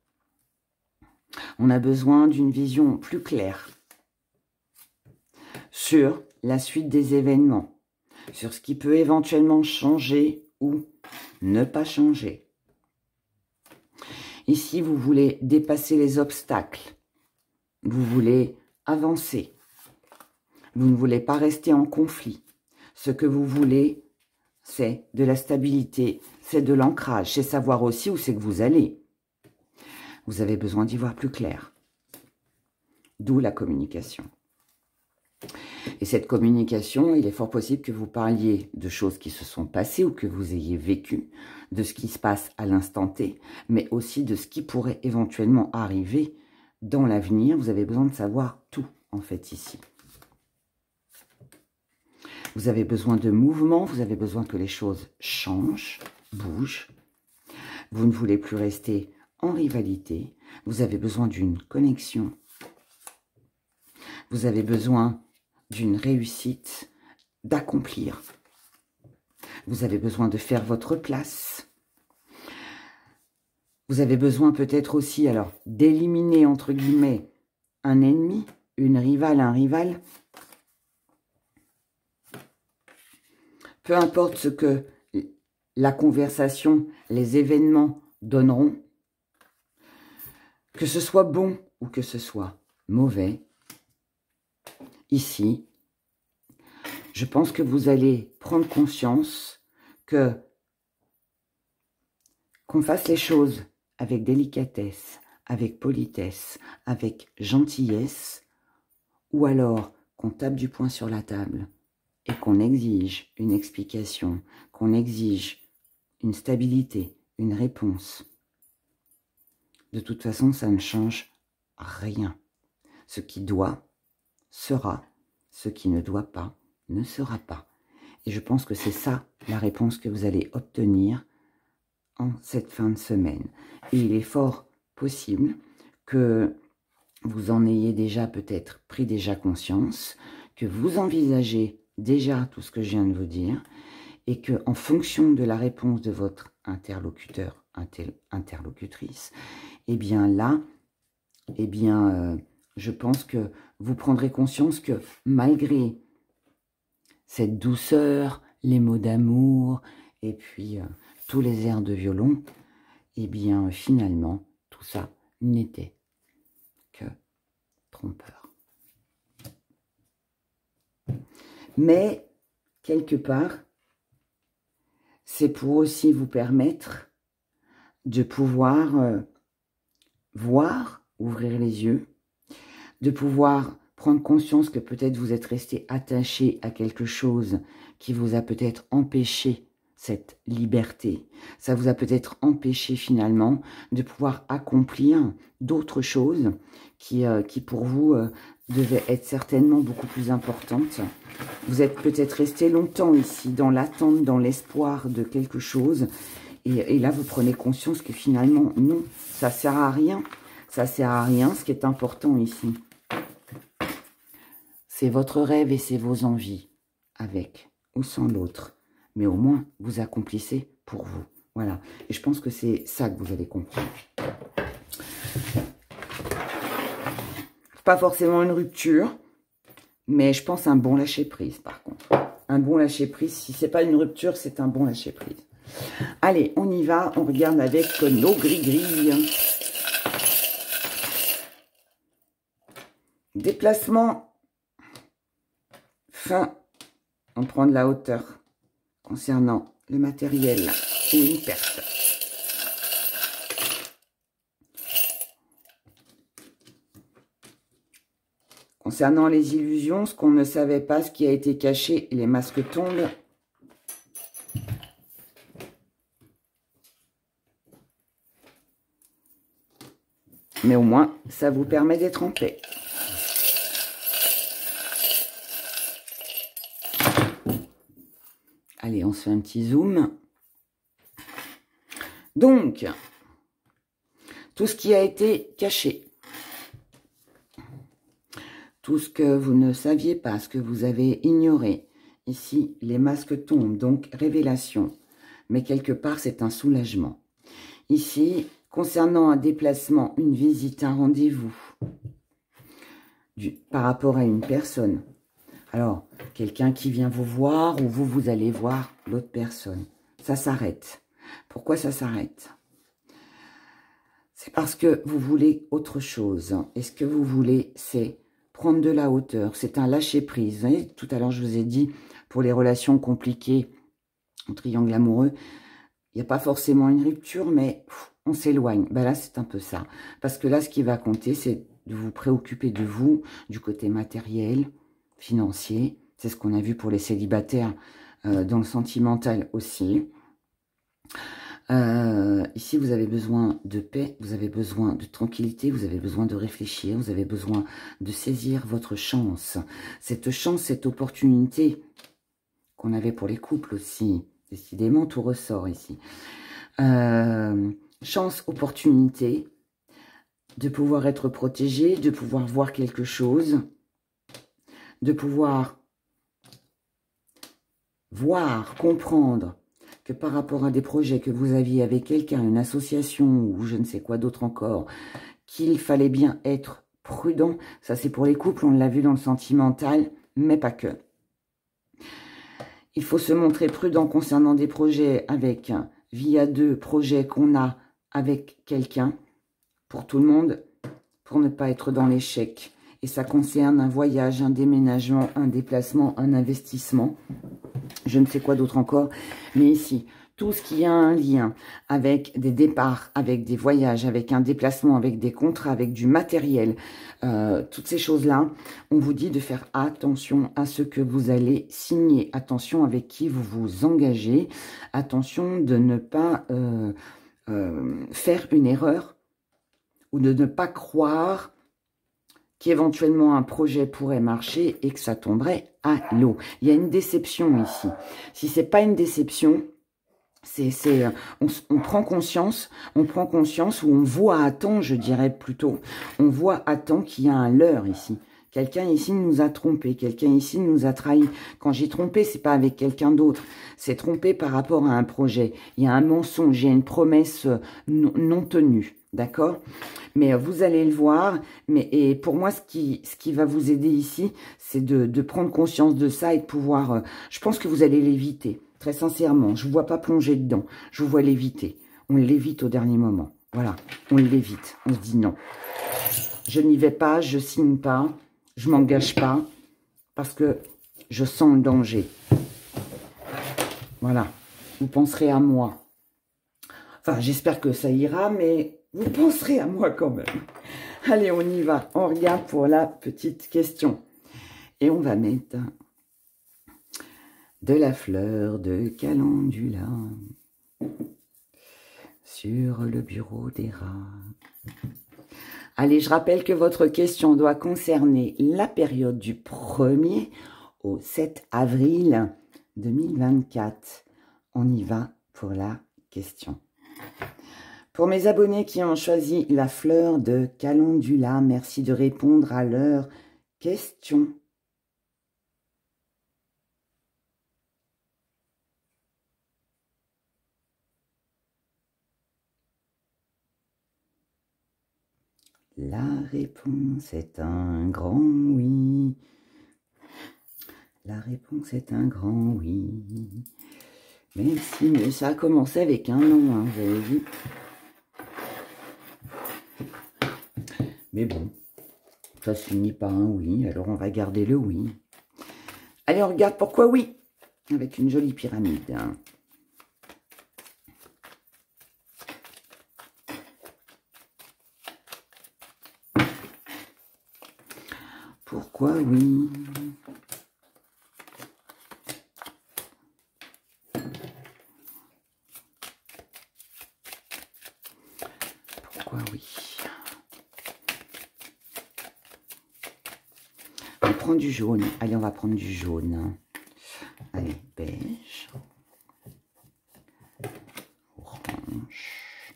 On a besoin d'une vision plus claire sur la suite des événements, sur ce qui peut éventuellement changer ou ne pas changer. Ici, vous voulez dépasser les obstacles. Vous voulez avancer. Vous ne voulez pas rester en conflit. Ce que vous voulez, c'est de la stabilité, c'est de l'ancrage, c'est savoir aussi où c'est que vous allez. Vous avez besoin d'y voir plus clair. D'où la communication. Et cette communication, il est fort possible que vous parliez de choses qui se sont passées ou que vous ayez vécu, de ce qui se passe à l'instant T, mais aussi de ce qui pourrait éventuellement arriver dans l'avenir. Vous avez besoin de savoir tout, en fait, ici. Vous avez besoin de mouvement, vous avez besoin que les choses changent, bougent. Vous ne voulez plus rester en rivalité. Vous avez besoin d'une connexion. Vous avez besoin d'une réussite, d'accomplir. Vous avez besoin de faire votre place. Vous avez besoin peut-être aussi, alors, d'éliminer, entre guillemets, un ennemi, une rivale, un rival. Peu importe ce que la conversation, les événements donneront, que ce soit bon ou que ce soit mauvais, ici, je pense que vous allez prendre conscience qu'on fasse les choses avec délicatesse, avec politesse, avec gentillesse, ou alors qu'on tape du poing sur la table et qu'on exige une explication, qu'on exige une stabilité, une réponse. De toute façon, ça ne change rien. Ce qui doit sera, ce qui ne doit pas ne sera pas. Et je pense que c'est ça la réponse que vous allez obtenir en cette fin de semaine. Et il est fort possible que vous en ayez déjà peut-être pris déjà conscience, que vous envisagez déjà tout ce que je viens de vous dire, et que en fonction de la réponse de votre interlocuteur, interlocutrice, eh bien là, eh bien, je pense que vous prendrez conscience que malgré cette douceur, les mots d'amour, et puis tous les airs de violon, eh bien, finalement, tout ça n'était que trompeur. Mais, quelque part, c'est pour aussi vous permettre de pouvoir voir, ouvrir les yeux, de pouvoir prendre conscience que peut-être vous êtes resté attaché à quelque chose qui vous a peut-être empêché cette liberté. Ça vous a peut-être empêché finalement de pouvoir accomplir d'autres choses qui pour vous devait être certainement beaucoup plus importante. Vous êtes peut-être resté longtemps ici, dans l'attente, dans l'espoir de quelque chose. Et là, vous prenez conscience que finalement, non, ça sert à rien. Ça sert à rien. Ce qui est important ici, c'est votre rêve et c'est vos envies, avec ou sans l'autre. Mais au moins, vous accomplissez pour vous. Voilà. Et je pense que c'est ça que vous allez comprendre. Pas forcément une rupture, mais je pense un bon lâcher-prise, par contre. Un bon lâcher-prise. Si c'est pas une rupture, c'est un bon lâcher-prise. Allez, on y va. On regarde avec nos gris-gris. Déplacement. Fin. On prend de la hauteur concernant le matériel ou une perte. Concernant les illusions, ce qu'on ne savait pas, ce qui a été caché, les masques tombent. Mais au moins, ça vous permet d'être en paix. Allez, on se fait un petit zoom. Donc, tout ce qui a été caché, tout ce que vous ne saviez pas, ce que vous avez ignoré. Ici, les masques tombent, donc révélation. Mais quelque part, c'est un soulagement. Ici, concernant un déplacement, une visite, un rendez-vous, par rapport à une personne. Alors, quelqu'un qui vient vous voir ou vous allez voir l'autre personne. Ça s'arrête. Pourquoi ça s'arrête? C'est parce que vous voulez autre chose. Et ce que vous voulez, c'est prendre de la hauteur. C'est un lâcher-prise. Vous voyez, tout à l'heure, je vous ai dit, pour les relations compliquées, en triangle amoureux, il n'y a pas forcément une rupture, mais on s'éloigne. Ben là, c'est un peu ça. Parce que là, ce qui va compter, c'est de vous préoccuper de vous, du côté matériel, financier. C'est ce qu'on a vu pour les célibataires dans le sentimental aussi. Ici, vous avez besoin de paix, vous avez besoin de tranquillité, vous avez besoin de réfléchir, vous avez besoin de saisir votre chance. Cette chance, cette opportunité qu'on avait pour les couples aussi. Décidément, tout ressort ici. Chance, opportunité de pouvoir être protégé, de pouvoir voir quelque chose, de pouvoir voir, comprendre que par rapport à des projets que vous aviez avec quelqu'un, une association ou je ne sais quoi d'autre encore, qu'il fallait bien être prudent. Ça, c'est pour les couples, on l'a vu dans le sentimental, mais pas que. Il faut se montrer prudent concernant des projets avec, via deux projets qu'on a avec quelqu'un, pour tout le monde, pour ne pas être dans l'échec. Et ça concerne un voyage, un déménagement, un déplacement, un investissement. Je ne sais quoi d'autre encore. Mais ici, tout ce qui a un lien avec des départs, avec des voyages, avec un déplacement, avec des contrats, avec du matériel, toutes ces choses-là, on vous dit de faire attention à ce que vous allez signer. Attention avec qui vous vous engagez. Attention de ne pas faire une erreur ou de ne pas croire qu'éventuellement un projet pourrait marcher et que ça tomberait à l'eau. Il y a une déception ici. Si c'est pas une déception, on prend conscience ou on voit à temps, je dirais plutôt, on voit à temps qu'il y a un leurre ici. Quelqu'un ici nous a trompé, quelqu'un ici nous a trahi. Quand j'ai trompé, c'est pas avec quelqu'un d'autre, c'est trompé par rapport à un projet. Il y a un mensonge, il y a une promesse non tenue. D'accord? Mais vous allez le voir. Et pour moi, ce qui va vous aider ici, c'est de prendre conscience de ça et de pouvoir... je pense que vous allez l'éviter. Très sincèrement, je ne vous vois pas plonger dedans. Je vous vois l'éviter. On l'évite au dernier moment. Voilà, on l'évite. On se dit non. Je n'y vais pas, je signe pas, je m'engage pas parce que je sens le danger. Voilà, vous penserez à moi. Enfin, j'espère que ça ira, mais... vous penserez à moi quand même. Allez, on y va. On regarde pour la petite question. Et on va mettre de la fleur de calendula sur le bureau des rats. Allez, je rappelle que votre question doit concerner la période du 1er au 7 avril 2024. On y va pour la question. Pour mes abonnés qui ont choisi la fleur de calendula, merci de répondre à leurs questions. La réponse est un grand oui. La réponse est un grand oui. Même si ça a commencé avec un non, hein, vous avez vu. Mais bon, ça se finit par un oui, alors on va garder le oui. Allez, on regarde pourquoi oui, avec une jolie pyramide. Pourquoi oui? Pourquoi oui? On prend du jaune. Allez, on va prendre du jaune. Allez, beige. Orange.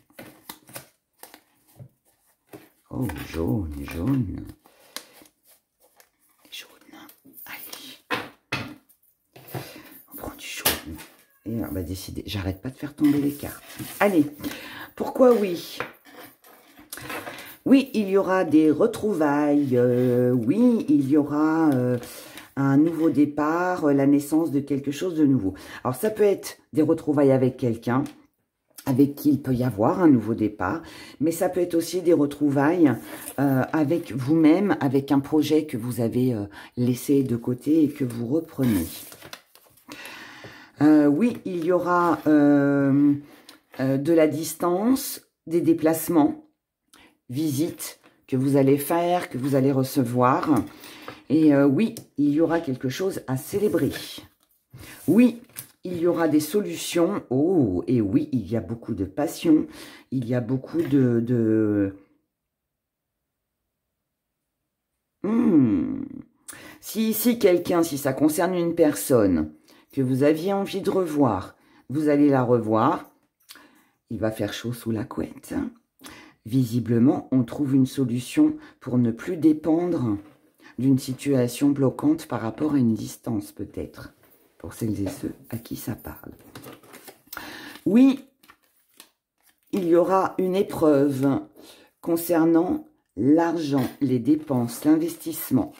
Oh, jaune, jaune. Et on va décider. J'arrête pas de faire tomber les cartes. Allez, pourquoi oui? Oui, il y aura des retrouvailles. Oui, il y aura un nouveau départ, la naissance de quelque chose de nouveau. Alors, ça peut être des retrouvailles avec quelqu'un avec qui il peut y avoir un nouveau départ, mais ça peut être aussi des retrouvailles avec vous-même, avec un projet que vous avez laissé de côté et que vous reprenez. Oui, il y aura de la distance, des déplacements, visites que vous allez faire, que vous allez recevoir. Et oui, il y aura quelque chose à célébrer. Oui, il y aura des solutions. Oh, et oui, il y a beaucoup de passion. Il y a beaucoup de... Si quelqu'un, si ça concerne une personne que vous aviez envie de revoir, vous allez la revoir. Il va faire chaud sous la couette. Visiblement, on trouve une solution pour ne plus dépendre d'une situation bloquante par rapport à une distance, peut-être, pour celles et ceux à qui ça parle. Oui, il y aura une épreuve concernant l'argent, les dépenses, l'investissement.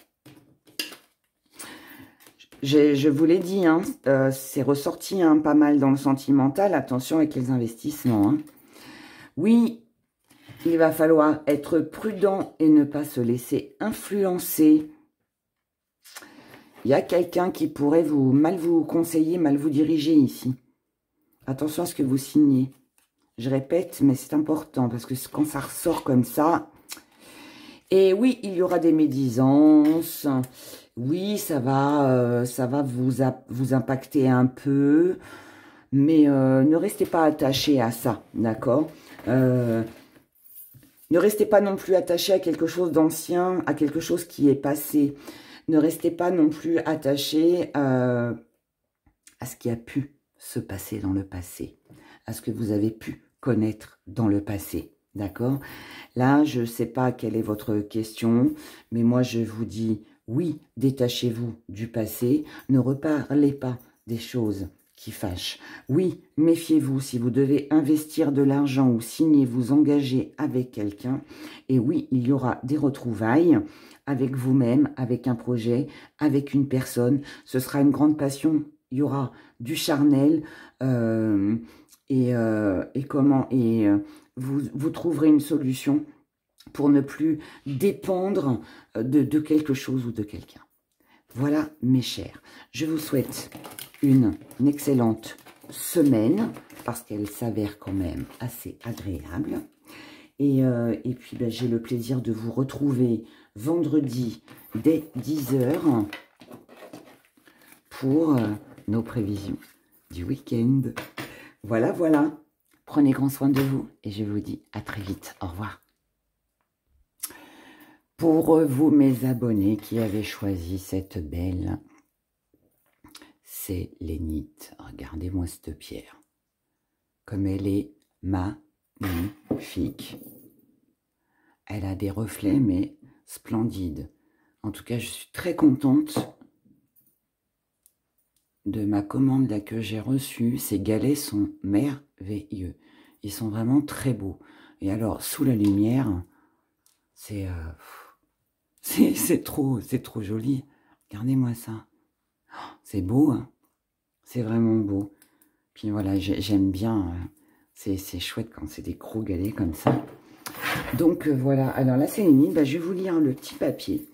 Je vous l'ai dit, hein, c'est ressorti pas mal dans le sentimental. Attention avec les investissements. Hein. Oui, il va falloir être prudent et ne pas se laisser influencer. Il y a quelqu'un qui pourrait mal vous conseiller, mal vous diriger ici. Attention à ce que vous signez. Je répète, mais c'est important parce que quand ça ressort comme ça... Et oui, il y aura des médisances... Oui, ça va vous impacter un peu, mais ne restez pas attaché à ça, d'accord? Ne restez pas non plus attaché à quelque chose d'ancien, à quelque chose qui est passé. Ne restez pas non plus attaché à ce qui a pu se passer dans le passé, à ce que vous avez pu connaître dans le passé, d'accord? Là, je ne sais pas quelle est votre question, mais moi, je vous dis... Oui, détachez-vous du passé, ne reparlez pas des choses qui fâchent. Oui, méfiez-vous si vous devez investir de l'argent ou signer, vous engager avec quelqu'un. Et oui, il y aura des retrouvailles avec vous-même, avec un projet, avec une personne. Ce sera une grande passion, il y aura du charnel vous trouverez une solution pour ne plus dépendre de quelque chose ou de quelqu'un. Voilà, mes chers. Je vous souhaite une excellente semaine, parce qu'elle s'avère quand même assez agréable. Et puis, ben, j'ai le plaisir de vous retrouver vendredi dès 10 h pour nos prévisions du week-end. Voilà, voilà. Prenez grand soin de vous et je vous dis à très vite. Au revoir. Pour vous, mes abonnés qui avez choisi cette belle sélénite, regardez-moi cette pierre, comme elle est magnifique. Elle a des reflets, mais splendides. En tout cas, je suis très contente de ma commande là que j'ai reçue. Ces galets sont merveilleux. Ils sont vraiment très beaux. Et alors, sous la lumière, c'est trop joli. Regardez-moi ça. C'est beau, hein. C'est vraiment beau. Puis voilà, j'aime bien. C'est chouette quand c'est des gros galets comme ça. Donc voilà. Alors la sélénite, bah, je vais vous lire le petit papier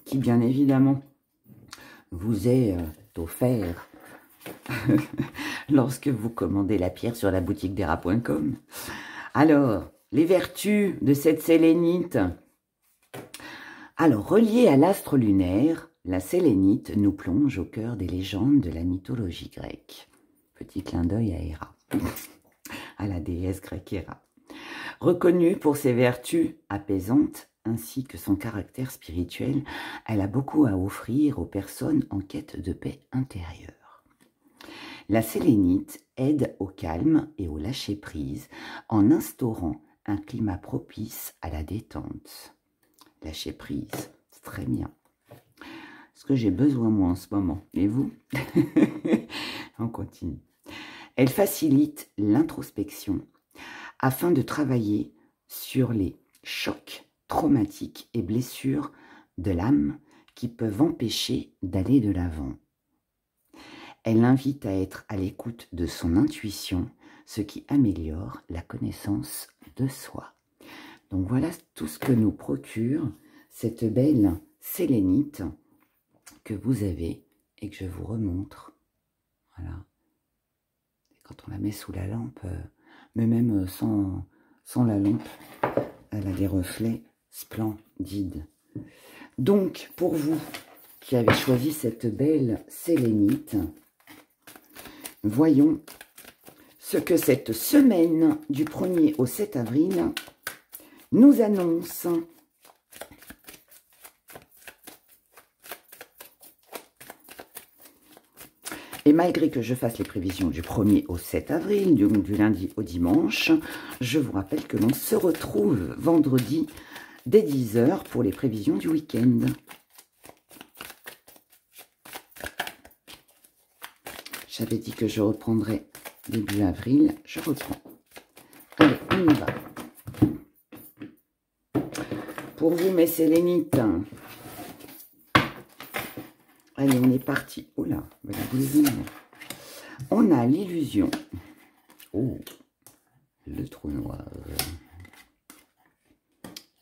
qui, bien évidemment, vous est offert lorsque vous commandez la pierre sur la boutique d'Era.com. Alors, les vertus de cette sélénite. Alors, reliée à l'astre lunaire, la sélénite nous plonge au cœur des légendes de la mythologie grecque. Petit clin d'œil à Héra, à la déesse grecque Héra. Reconnue pour ses vertus apaisantes ainsi que son caractère spirituel, elle a beaucoup à offrir aux personnes en quête de paix intérieure. La sélénite aide au calme et au lâcher-prise en instaurant un climat propice à la détente. Lâcher prise, c'est très bien. Ce que j'ai besoin moi en ce moment. Et vous? On continue. Elle facilite l'introspection afin de travailler sur les chocs traumatiques et blessures de l'âme qui peuvent empêcher d'aller de l'avant. Elle invite à être à l'écoute de son intuition, ce qui améliore la connaissance de soi. Donc voilà tout ce que nous procure cette belle sélénite que vous avez et que je vous remontre. Voilà. Et quand on la met sous la lampe, mais même sans la lampe, elle a des reflets splendides. Donc pour vous qui avez choisi cette belle sélénite, voyons ce que cette semaine du 1er au 7 avril nous annonce. Et malgré que je fasse les prévisions du 1er au 7 avril, du lundi au dimanche, je vous rappelle que l'on se retrouve vendredi dès 10 h pour les prévisions du week-end. J'avais dit que je reprendrais début avril, je reprends. Allez, on y va. Pour vous, mes sélénites, allez, on est parti. Oh là, voilà, vous les venir. On a l'illusion. Oh, le trou noir.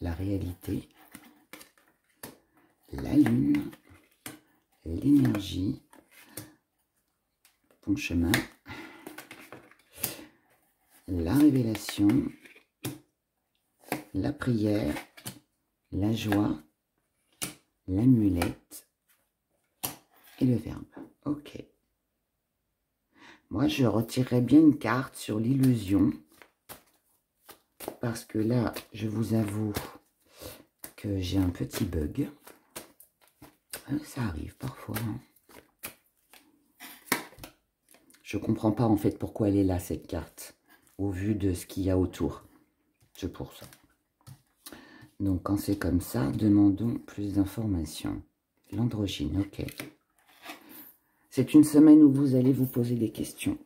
La réalité. La lune. L'énergie. Ton chemin. La révélation. La prière. La joie. L'amulette. Et le verbe. Ok. Moi, je retirerais bien une carte sur l'illusion. Parce que là, je vous avoue que j'ai un petit bug. Ça arrive parfois. Hein. Je ne comprends pas en fait pourquoi elle est là, cette carte. Au vu de ce qu'il y a autour. C'est pour ça. Donc, quand c'est comme ça, demandons plus d'informations. L'androgyne, ok. C'est une semaine où vous allez vous poser des questions.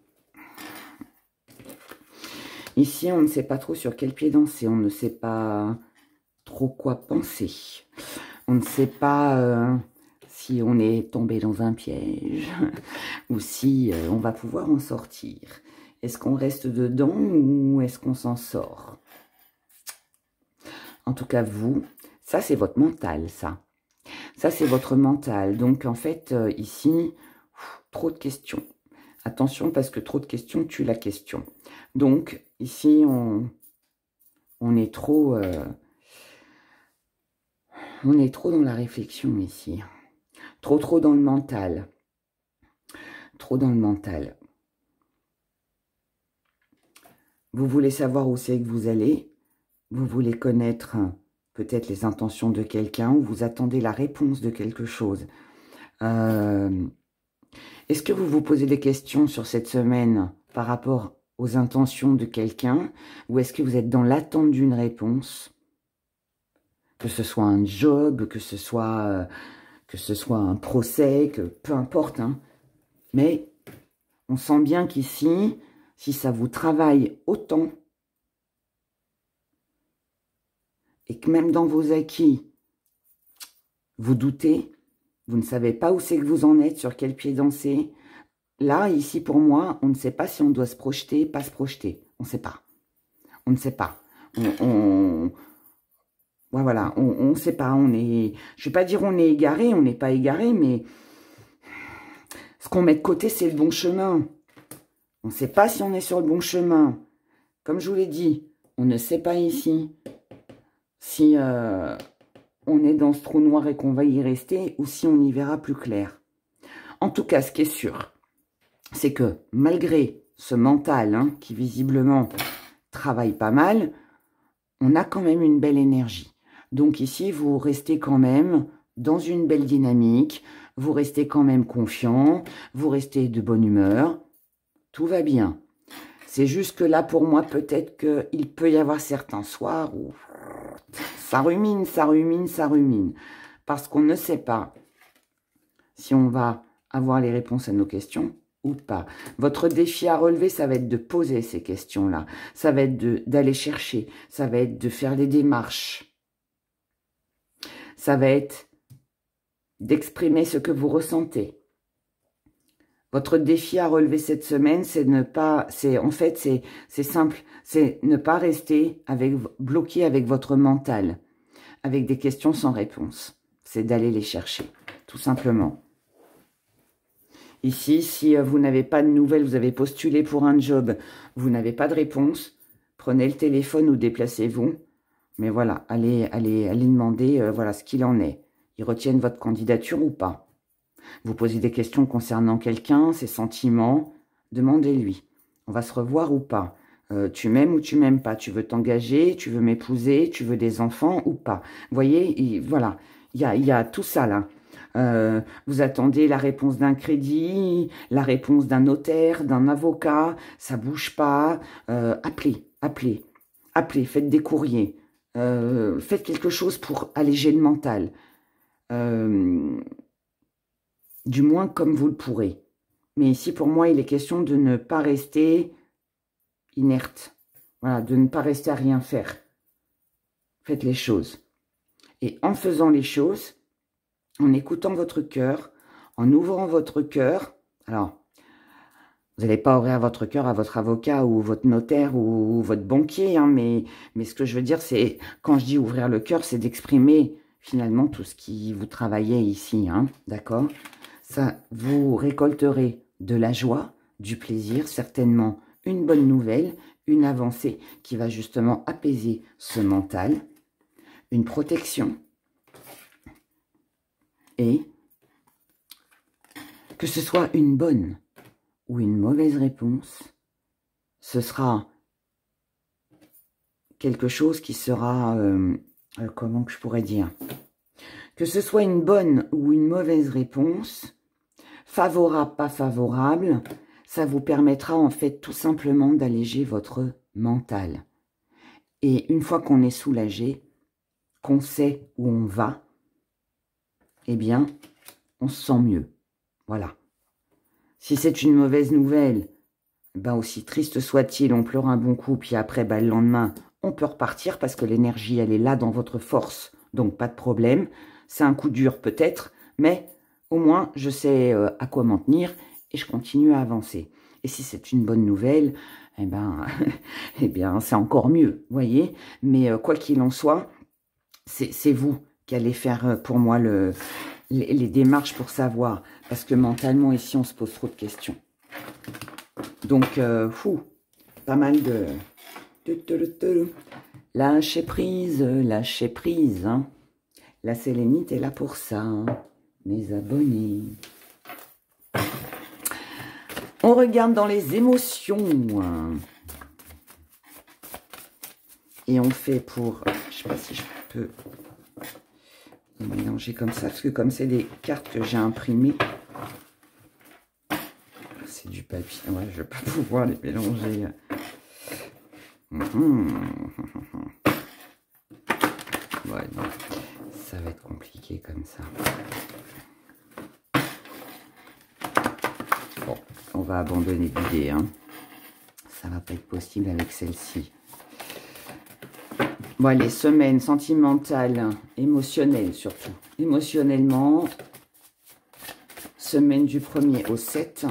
Ici, on ne sait pas trop sur quel pied danser. On ne sait pas trop quoi penser. On ne sait pas si on est tombé dans un piège ou si on va pouvoir en sortir. Est-ce qu'on reste dedans ou est-ce qu'on s'en sort? En tout cas, vous, ça c'est votre mental, ça. Ça c'est votre mental. Donc en fait, ici... trop de questions. Attention parce que trop de questions tue la question. Donc ici on est trop dans la réflexion ici. Trop dans le mental. Trop dans le mental. Vous voulez savoir où c'est que vous allez. Vous voulez connaître peut-être les intentions de quelqu'un ou vous attendez la réponse de quelque chose. Est-ce que vous vous posez des questions sur cette semaine par rapport aux intentions de quelqu'un ou est-ce que vous êtes dans l'attente d'une réponse? Que ce soit un job, que ce soit un procès, que peu importe. Hein. Mais on sent bien qu'ici, si ça vous travaille autant, et que même dans vos acquis, vous doutez, vous ne savez pas où c'est que vous en êtes, sur quel pied danser. Là, ici, pour moi, on ne sait pas si on doit se projeter, pas se projeter. On ne sait pas. On ne sait pas. Voilà, on ne sait pas. Je ne vais pas dire on est égaré, on n'est pas égaré, mais ce qu'on met de côté, c'est le bon chemin. On ne sait pas si on est sur le bon chemin. Comme je vous l'ai dit, on ne sait pas ici si on est dans ce trou noir et qu'on va y rester ou si on y verra plus clair. En tout cas, ce qui est sûr, c'est que malgré ce mental qui visiblement travaille pas mal, on a quand même une belle énergie. Donc ici, vous restez quand même dans une belle dynamique, vous restez quand même confiant, vous restez de bonne humeur, tout va bien. C'est juste que là, pour moi, peut-être qu'il peut y avoir certains soirs où ça rumine, ça rumine, ça rumine. Parce qu'on ne sait pas si on va avoir les réponses à nos questions ou pas. Votre défi à relever, ça va être de poser ces questions-là. Ça va être d'aller chercher. Ça va être de faire les démarches. Ça va être d'exprimer ce que vous ressentez. Votre défi à relever cette semaine, c'est simple, c'est ne pas rester bloqué avec votre mental, avec des questions sans réponse. C'est d'aller les chercher, tout simplement. Ici, si vous n'avez pas de nouvelles, vous avez postulé pour un job, vous n'avez pas de réponse, prenez le téléphone ou déplacez-vous. Mais voilà, allez demander voilà ce qu'il en est. Ils retiennent votre candidature ou pas. Vous posez des questions concernant quelqu'un, ses sentiments, demandez-lui. On va se revoir ou pas? Tu m'aimes ou tu m'aimes pas? Tu veux t'engager? Tu veux m'épouser? Tu veux des enfants ou pas? Vous voyez, voilà, il y a tout ça là. Vous attendez la réponse d'un crédit, la réponse d'un notaire, d'un avocat, ça bouge pas. Appelez, faites des courriers. Faites quelque chose pour alléger le mental. Du moins comme vous le pourrez. Mais ici, pour moi, il est question de ne pas rester inerte. Voilà, de ne pas rester à rien faire. Faites les choses. Et en faisant les choses, en écoutant votre cœur, en ouvrant votre cœur, alors, vous n'allez pas ouvrir votre cœur à votre avocat ou votre notaire ou votre banquier, hein, mais ce que je veux dire, c'est, quand je dis ouvrir le cœur, c'est d'exprimer finalement tout ce qui vous travaillait ici, hein, d'accord ? Ça, vous récolterez de la joie, du plaisir, certainement une bonne nouvelle, une avancée qui va justement apaiser ce mental, une protection. Et que ce soit une bonne ou une mauvaise réponse, ce sera quelque chose qui sera, comment que je pourrais dire, que ce soit une bonne ou une mauvaise réponse, favorable, pas favorable, ça vous permettra en fait tout simplement d'alléger votre mental. Et une fois qu'on est soulagé, qu'on sait où on va, eh bien, on se sent mieux. Voilà. Si c'est une mauvaise nouvelle, ben aussi triste soit-il, on pleure un bon coup, puis après, ben, le lendemain, on peut repartir parce que l'énergie, elle est là dans votre force. Donc, pas de problème. C'est un coup dur peut-être, mais au moins, je sais à quoi m'en tenir et je continue à avancer. Et si c'est une bonne nouvelle, eh ben, eh bien, c'est encore mieux, vous voyez. Mais quoi qu'il en soit, c'est vous qui allez faire pour moi les démarches pour savoir. Parce que mentalement, ici, on se pose trop de questions. Donc, pas mal de... Lâcher prise, lâcher prise. Hein. La sélénite est là pour ça, hein, mes abonnés. On regarde dans les émotions. Hein. Et on fait pour... Je sais pas si je... peux les mélanger comme ça, parce que comme c'est des cartes que j'ai imprimées, c'est du papier. Ouais, je ne vais pas pouvoir les mélanger. Ouais, non, ça va être compliqué comme ça. Bon, on va abandonner l'idée, hein. Ça va pas être possible avec celle-ci. Bon, les semaines sentimentales, émotionnelles surtout. Émotionnellement, semaine du 1er au 7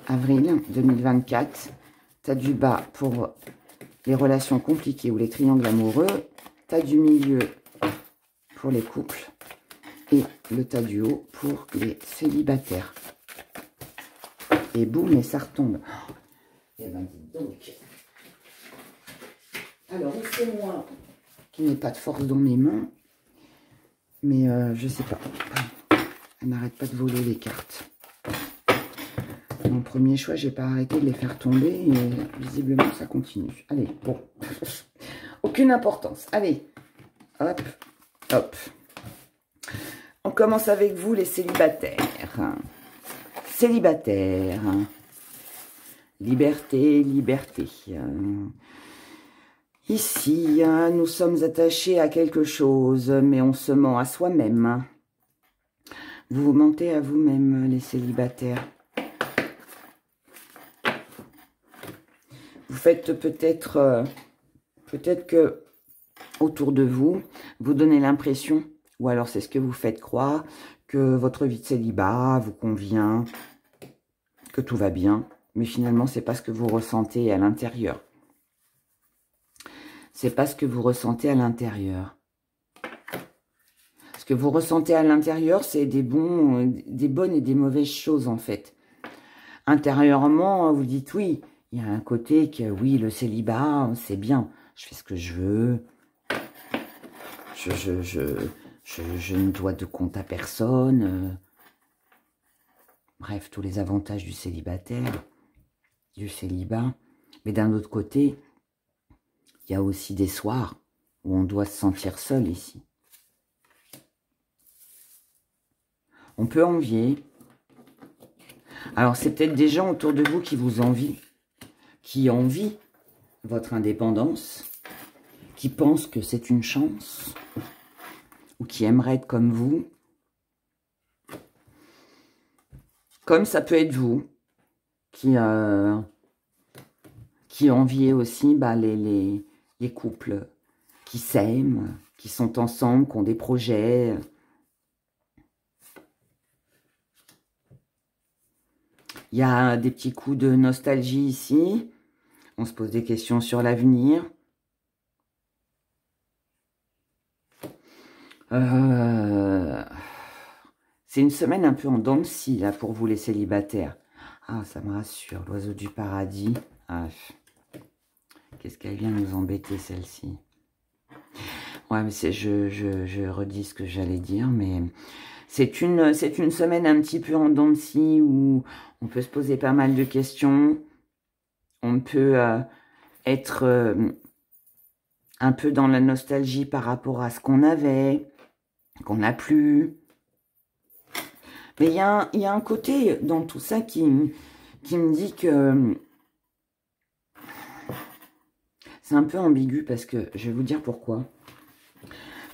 avril 2024. T'as du bas pour les relations compliquées ou les triangles amoureux. T'as du milieu pour les couples. Et le tas du haut pour les célibataires. Et boum, et ça retombe. Et ben dites donc. Alors, c'est moi qui n'ai pas de force dans mes mains. Mais je sais pas. Elle n'arrête pas de voler les cartes. Mon premier choix, j'ai pas arrêté de les faire tomber. Et visiblement, ça continue. Allez, bon. Aucune importance. Allez. Hop, hop. On commence avec vous, les célibataires. Célibataires. Liberté, liberté. Ici, nous sommes attachés à quelque chose, mais on se ment à soi-même. Vous vous mentez à vous-même, les célibataires. Vous faites peut-être que autour de vous, vous donnez l'impression, ou alors c'est ce que vous faites croire, que votre vie de célibat vous convient, que tout va bien, mais finalement, c'est pas ce que vous ressentez à l'intérieur. C'est pas ce que vous ressentez à l'intérieur. Ce que vous ressentez à l'intérieur, c'est des bonnes et des mauvaises choses, en fait. Intérieurement, vous dites oui, il y a un côté que, oui, le célibat, c'est bien. Je fais ce que je veux. Je ne dois de compte à personne. Bref, tous les avantages du célibataire, du célibat. Mais d'un autre côté, il y a aussi des soirs où on doit se sentir seul ici. On peut envier. Alors, c'est peut-être des gens autour de vous qui vous envient, qui envient votre indépendance, qui pensent que c'est une chance, ou qui aimeraient être comme vous. Comme ça peut être vous, qui enviez aussi les couples qui s'aiment, qui sont ensemble, qui ont des projets. Il y a des petits coups de nostalgie ici. On se pose des questions sur l'avenir. C'est une semaine un peu en dents de scie, là, pour vous, les célibataires. Ah, ça me rassure. L'oiseau du paradis. Ah, qu'est-ce qu'elle vient nous embêter, celle-ci? Ouais, mais je redis ce que j'allais dire, mais c'est une semaine un petit peu en dents de scie où on peut se poser pas mal de questions. On peut être un peu dans la nostalgie par rapport à ce qu'on avait, qu'on n'a plus. Mais il y a un côté dans tout ça qui me dit que c'est un peu ambigu, parce que je vais vous dire pourquoi.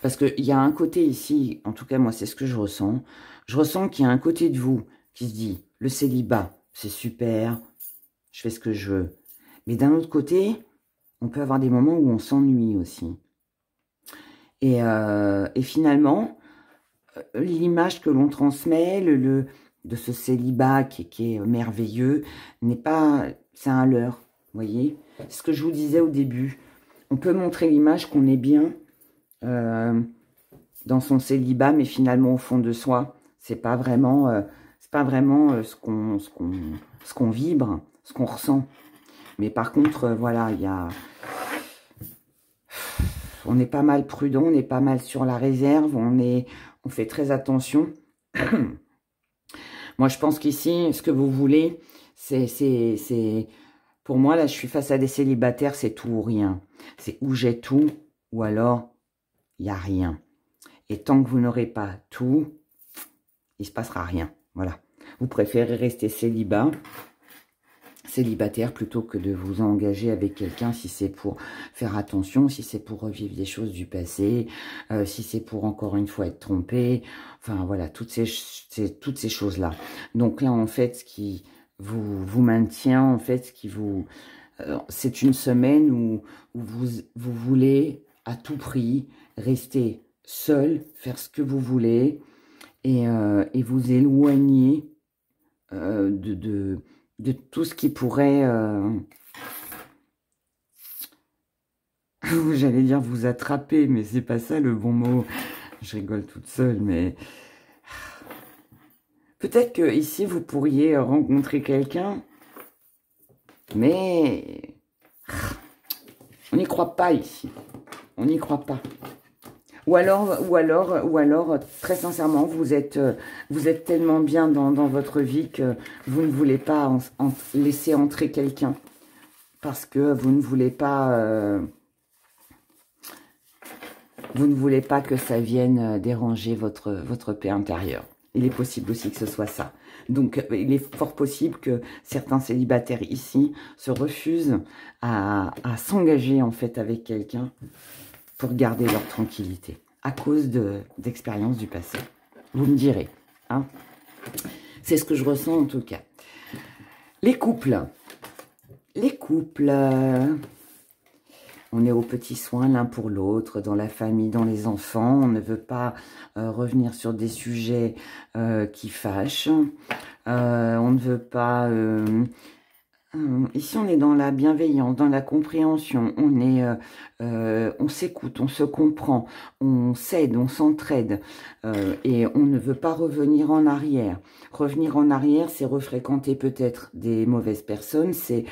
Parce qu'il y a un côté ici, en tout cas moi c'est ce que je ressens. Je ressens qu'il y a un côté de vous qui se dit, le célibat, c'est super, je fais ce que je veux. Mais d'un autre côté, on peut avoir des moments où on s'ennuie aussi. Et finalement, l'image que l'on transmet, de ce célibat qui est merveilleux, n'est pas, c'est un leurre, vous voyez. C'est ce que je vous disais au début. On peut montrer l'image qu'on est bien dans son célibat, mais finalement au fond de soi, c'est pas vraiment ce qu'on vibre, ce qu'on ressent. Mais par contre, voilà, on est pas mal prudent, on est pas mal sur la réserve, on fait très attention. Moi, je pense qu'ici, ce que vous voulez, c'est pour moi, là, je suis face à des célibataires, c'est tout ou rien. C'est ou j'ai tout, ou alors il n'y a rien. Et tant que vous n'aurez pas tout, il ne se passera rien. Voilà. Vous préférez rester célibataire plutôt que de vous engager avec quelqu'un si c'est pour faire attention, si c'est pour revivre des choses du passé, si c'est pour encore une fois être trompé. Enfin voilà, toutes ces choses-là. Donc là, en fait, ce qui vous maintient, en fait, ce qui vous... c'est une semaine où vous voulez à tout prix rester seul, faire ce que vous voulez et vous éloigner de tout ce qui pourrait, j'allais dire vous attraper, mais c'est pas ça le bon mot. Je rigole toute seule, mais peut-être que ici vous pourriez rencontrer quelqu'un, mais on n'y croit pas ici. On n'y croit pas. Ou alors, très sincèrement, vous êtes tellement bien dans votre vie que vous ne voulez pas laisser entrer quelqu'un. Parce que vous ne voulez pas que ça vienne déranger votre paix intérieure. Il est possible aussi que ce soit ça. Donc, il est fort possible que certains célibataires ici se refusent à s'engager en fait avec quelqu'un pour garder leur tranquillité, à cause d'expériences du passé. Vous me direz, hein. C'est ce que je ressens en tout cas. Les couples. On est aux petits soins l'un pour l'autre, dans la famille, dans les enfants. On ne veut pas revenir sur des sujets qui fâchent. On ne veut pas... ici, on est dans la bienveillance, dans la compréhension. On s'écoute, on se comprend, on s'aide, on s'entraide. Et on ne veut pas revenir en arrière. Revenir en arrière, c'est refréquenter peut-être des mauvaises personnes, c'est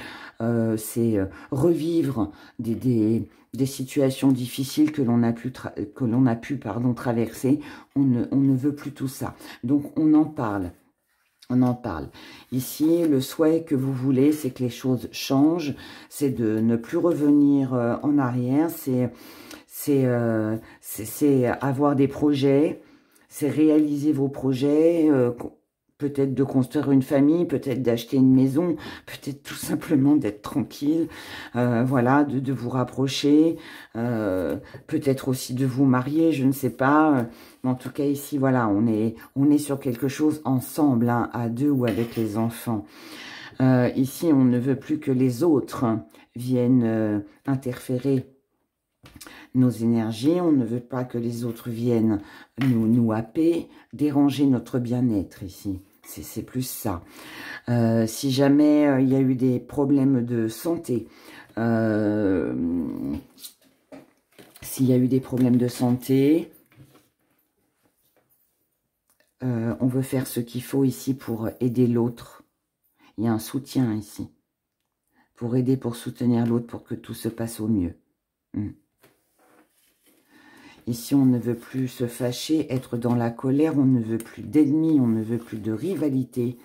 revivre des situations difficiles que l'on a pu traverser. On ne veut plus tout ça. Donc, on en parle. On en parle. Ici, le souhait que vous voulez, c'est que les choses changent, c'est de ne plus revenir en arrière, c'est avoir des projets, c'est réaliser vos projets, peut-être de construire une famille, peut-être d'acheter une maison, peut-être tout simplement d'être tranquille, voilà, de vous rapprocher, peut-être aussi de vous marier, je ne sais pas. Mais en tout cas, ici, voilà, on est sur quelque chose ensemble, hein, à deux ou avec les enfants. Ici, on ne veut plus que les autres viennent interférer nos énergies, on ne veut pas que les autres viennent nous happer, déranger notre bien-être ici. C'est plus ça. Si jamais il y a eu des problèmes de santé, s'il y a eu des problèmes de santé, on veut faire ce qu'il faut ici pour aider l'autre. Il y a un soutien ici. Pour aider, pour soutenir l'autre, pour que tout se passe au mieux. Ici, on ne veut plus se fâcher, être dans la colère, on ne veut plus d'ennemis, on ne veut plus de rivalité.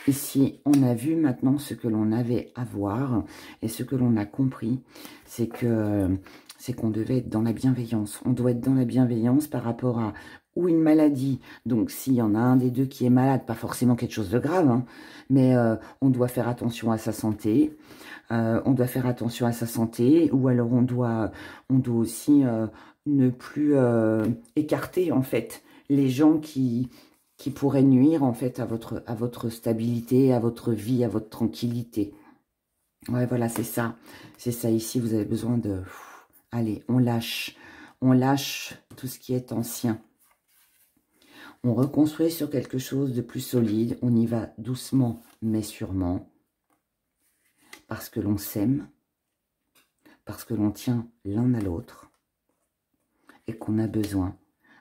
Ici, on a vu maintenant ce que l'on avait à voir et ce que l'on a compris, c'est qu'on devait être dans la bienveillance. On doit être dans la bienveillance par rapport à ou une maladie. Donc, s'il y en a un des deux qui est malade, pas forcément quelque chose de grave, hein, mais on doit faire attention à sa santé. On doit faire attention à sa santé, ou alors on doit aussi ne plus écarter en fait les gens qui pourraient nuire en fait à votre stabilité, à votre vie, à votre tranquillité. Ouais, voilà, c'est ça. C'est ça ici, vous avez besoin de... Allez, on lâche tout ce qui est ancien. On reconstruit sur quelque chose de plus solide. On y va doucement, mais sûrement. Parce que l'on s'aime. Parce que l'on tient l'un à l'autre. Et qu'on a besoin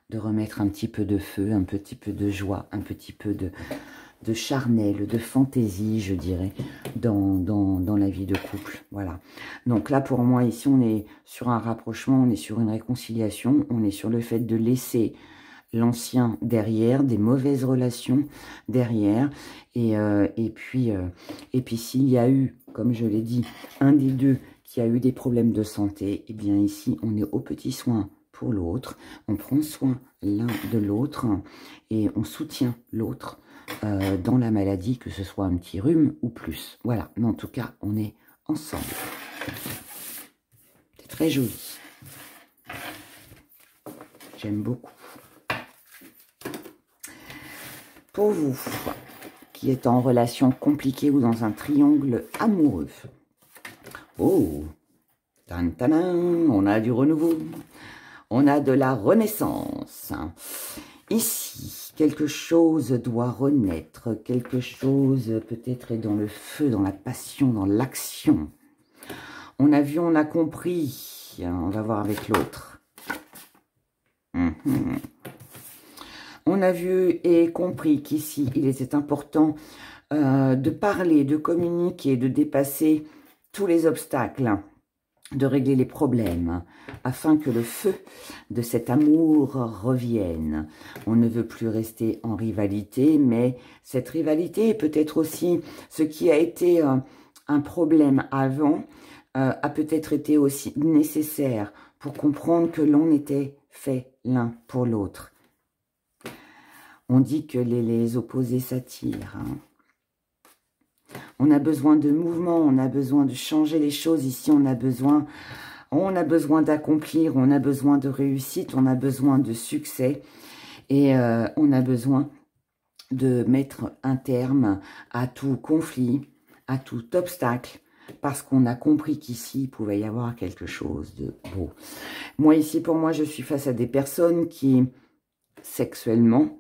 de remettre un petit peu de feu, un petit peu de joie, un petit peu de charnel, de fantaisie, je dirais, dans la vie de couple. Voilà. Donc là, pour moi, ici, on est sur un rapprochement, on est sur une réconciliation, on est sur le fait de laisser l'ancien derrière, des mauvaises relations derrière. Et puis s'il y a eu, comme je l'ai dit, un des deux qui a eu des problèmes de santé, eh bien ici, on est aux petits soins pour l'autre. On prend soin l'un de l'autre et on soutient l'autre dans la maladie, que ce soit un petit rhume ou plus. Voilà, mais en tout cas, on est ensemble. C'est très joli. J'aime beaucoup. Pour vous, qui êtes en relation compliquée ou dans un triangle amoureux. Oh, tan, tanan, on a du renouveau. On a de la renaissance. Ici, quelque chose doit renaître. Quelque chose peut-être est dans le feu, dans la passion, dans l'action. On a vu, on a compris. On va voir avec l'autre. On a vu et compris qu'ici, il était important de parler, de communiquer, de dépasser tous les obstacles, de régler les problèmes, afin que le feu de cet amour revienne. On ne veut plus rester en rivalité, mais cette rivalité est peut-être aussi ce qui a été un problème avant, a peut-être été aussi nécessaire pour comprendre que l'on était fait l'un pour l'autre. On dit que les opposés s'attirent. On a besoin de mouvement, on a besoin de changer les choses. Ici, on a besoin d'accomplir, on a besoin de réussite, on a besoin de succès. Et on a besoin de mettre un terme à tout conflit, à tout obstacle, parce qu'on a compris qu'ici, il pouvait y avoir quelque chose de beau. Moi, ici, pour moi, je suis face à des personnes qui, sexuellement,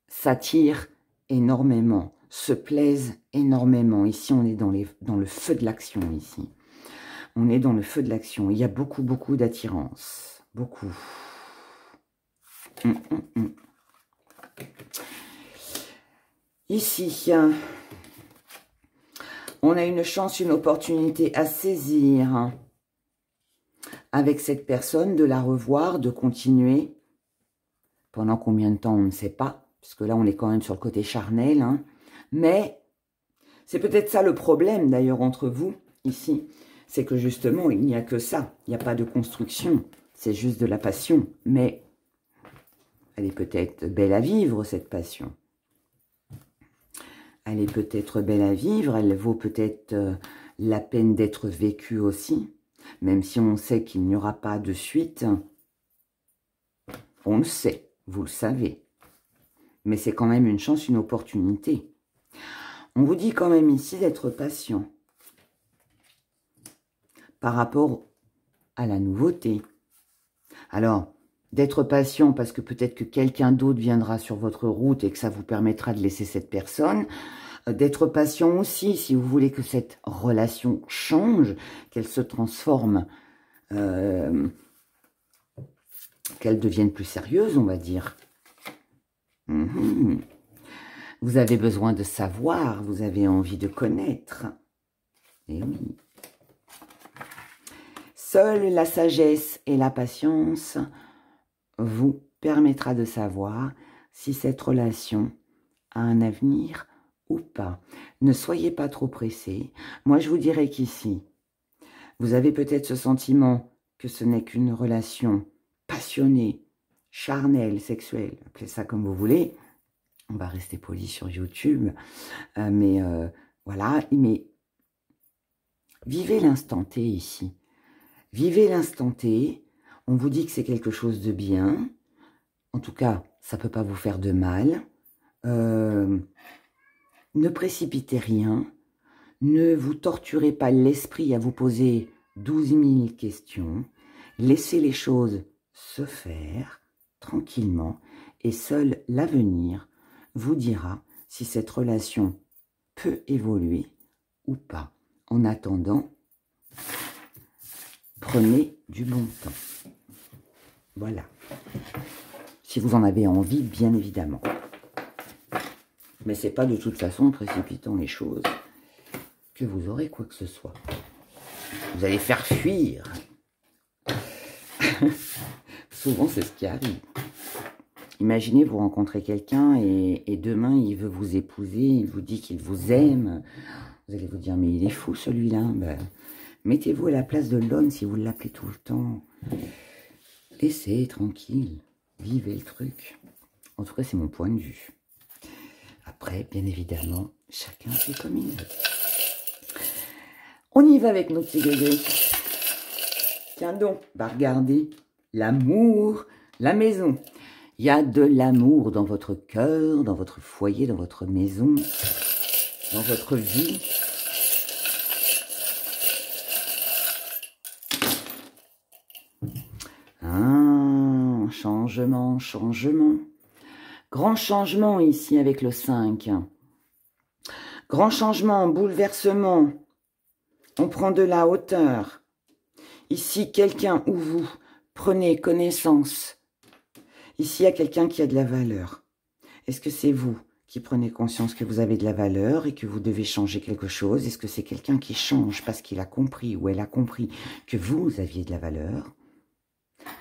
s'attirent énormément, se plaisent énormément. Ici, on est dans le feu de l'action, ici. On est dans le feu de l'action. Il y a beaucoup, beaucoup d'attirance. Beaucoup. Ici, on a une chance, une opportunité à saisir avec cette personne, de la revoir, de continuer. Pendant combien de temps, on ne sait pas, parce que là, on est quand même sur le côté charnel. Hein. Mais c'est peut-être ça le problème, d'ailleurs, entre vous, ici. C'est que justement, il n'y a que ça. Il n'y a pas de construction. C'est juste de la passion. Mais elle est peut-être belle à vivre, cette passion. Elle est peut-être belle à vivre. Elle vaut peut-être la peine d'être vécue aussi. Même si on sait qu'il n'y aura pas de suite. On le sait. Vous le savez. Mais c'est quand même une chance, une opportunité. On vous dit quand même ici d'être patient. Par rapport à la nouveauté. Alors, d'être patient parce que peut-être que quelqu'un d'autre viendra sur votre route et que ça vous permettra de laisser cette personne. D'être patient aussi si vous voulez que cette relation change, qu'elle se transforme, qu'elle devienne plus sérieuse, on va dire. Vous avez besoin de savoir, vous avez envie de connaître. Eh oui. Seule la sagesse et la patience vous permettra de savoir si cette relation a un avenir ou pas. Ne soyez pas trop pressés. Moi, je vous dirais qu'ici, vous avez peut-être ce sentiment que ce n'est qu'une relation passionnée, charnelle, sexuelle, appelez ça comme vous voulez. On va rester poli sur YouTube. Voilà, mais vivez l'instant T ici. Vivez l'instant T, on vous dit que c'est quelque chose de bien, en tout cas, ça ne peut pas vous faire de mal, ne précipitez rien, ne vous torturez pas l'esprit à vous poser 12 000 questions, laissez les choses se faire tranquillement et seul l'avenir vous dira si cette relation peut évoluer ou pas. En attendant, prenez du bon temps. Voilà. Si vous en avez envie, bien évidemment. Mais c'est pas de toute façon en précipitant les choses que vous aurez quoi que ce soit. Vous allez faire fuir. Souvent, c'est ce qui arrive. Imaginez, vous rencontrez quelqu'un et demain, il veut vous épouser, il vous dit qu'il vous aime. Vous allez vous dire, mais il est fou celui-là. Ben, mettez-vous à la place de l'homme si vous l'appelez tout le temps. Et c'est tranquille. Vivez le truc. En tout cas, c'est mon point de vue. Après, bien évidemment, chacun fait comme il veut. On y va avec nos petits bébés. Tiens donc, bah regardez, l'amour, la maison. Il y a de l'amour dans votre cœur, dans votre foyer, dans votre maison, dans votre vie. Ah, changement, changement. Grand changement ici avec le 5. Grand changement, bouleversement. On prend de la hauteur. Ici, quelqu'un ou vous prenez connaissance. Ici, il y a quelqu'un qui a de la valeur. Est-ce que c'est vous qui prenez conscience que vous avez de la valeur et que vous devez changer quelque chose? Est-ce que c'est quelqu'un qui change parce qu'il a compris ou elle a compris que vous aviez de la valeur?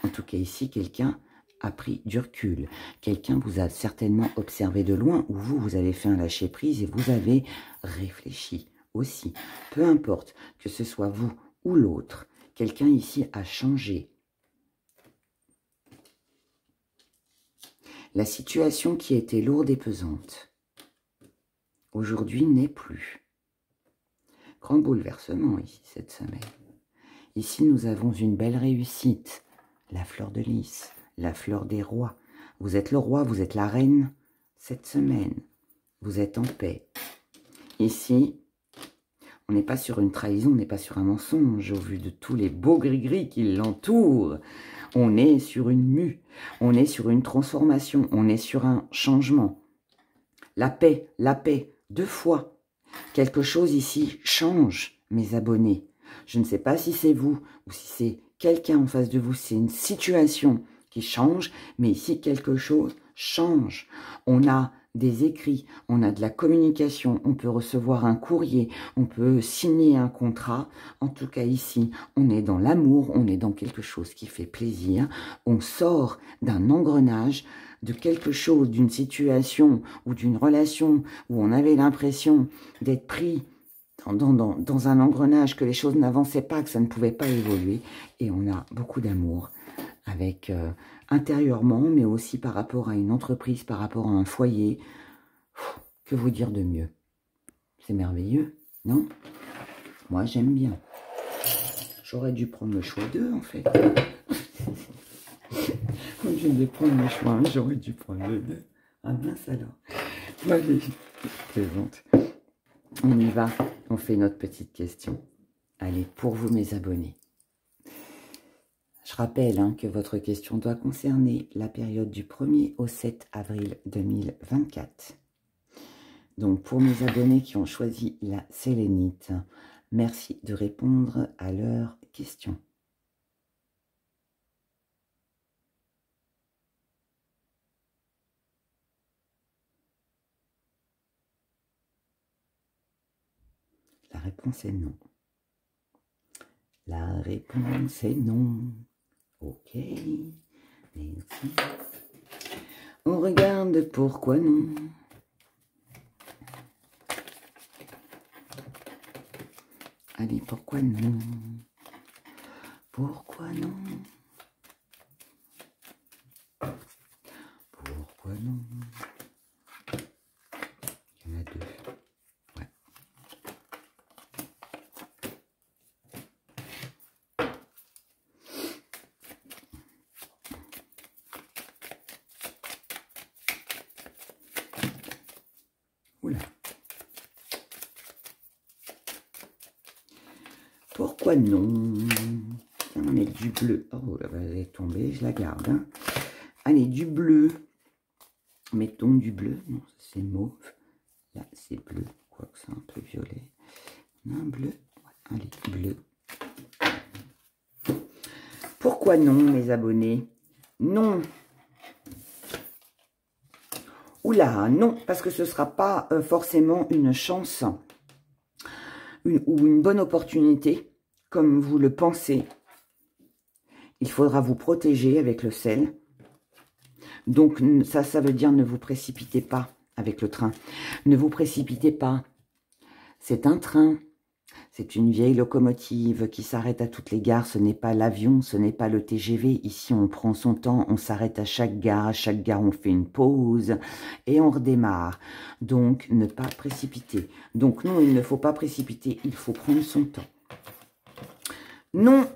En tout cas, ici, quelqu'un a pris du recul. Quelqu'un vous a certainement observé de loin ou vous avez fait un lâcher-prise et vous avez réfléchi aussi. Peu importe que ce soit vous ou l'autre, quelqu'un ici a changé. La situation qui était lourde et pesante, aujourd'hui n'est plus. Grand bouleversement ici cette semaine. Ici, nous avons une belle réussite. La fleur de lys, la fleur des rois. Vous êtes le roi, vous êtes la reine cette semaine. Vous êtes en paix. Ici, on n'est pas sur une trahison, on n'est pas sur un mensonge au vu de tous les beaux gris-gris qui l'entourent. On est sur une mue, on est sur une transformation, on est sur un changement. La paix, 2 fois. Quelque chose ici change, mes abonnés. Je ne sais pas si c'est vous ou si c'est quelqu'un en face de vous, c'est une situation qui change, mais ici quelque chose change. On a des écrits, on a de la communication, on peut recevoir un courrier, on peut signer un contrat. En tout cas ici, on est dans l'amour, on est dans quelque chose qui fait plaisir. On sort d'un engrenage, de quelque chose, d'une situation ou d'une relation où on avait l'impression d'être pris dans un engrenage, que les choses n'avançaient pas, que ça ne pouvait pas évoluer. Et on a beaucoup d'amour avec intérieurement, mais aussi par rapport à une entreprise, par rapport à un foyer. Que vous dire de mieux? C'est merveilleux, non? Moi, j'aime bien. J'aurais dû prendre le choix 2, en fait. Comme je vais prendre le choix 1, j'aurais dû prendre le 2. Ah mince alors. Allez, je plaisante. On y va, on fait notre petite question. Allez, pour vous mes abonnés. Je rappelle que votre question doit concerner la période du 1er au 7 avril 2024. Donc pour mes abonnés qui ont choisi la sélénite, merci de répondre à leurs questions. La réponse est non. La réponse est non. Ok, merci. On regarde pourquoi non. Allez, pourquoi non? Pourquoi non? Pourquoi non? Il y en a 2. Ouais. Oula. Pourquoi non? On va mettre du bleu. Oh, elle est tombée, je la garde. Hein. Allez, du bleu. Mettons du bleu. Non, c'est mauve. Là, c'est bleu. Quoique c'est un peu violet. On a un bleu. Allez, bleu. Pourquoi non, mes abonnés? Non. Oula, non, parce que ce ne sera pas forcément une chance ou une bonne opportunité, comme vous le pensez. Il faudra vous protéger avec le sel. Donc, ça veut dire ne vous précipitez pas avec le train. Ne vous précipitez pas. C'est un train. C'est une vieille locomotive qui s'arrête à toutes les gares. Ce n'est pas l'avion, ce n'est pas le TGV. Ici, on prend son temps, on s'arrête à chaque gare. À chaque gare, on fait une pause et on redémarre. Donc, ne pas précipiter. Donc, non, il ne faut pas précipiter. Il faut prendre son temps. Non.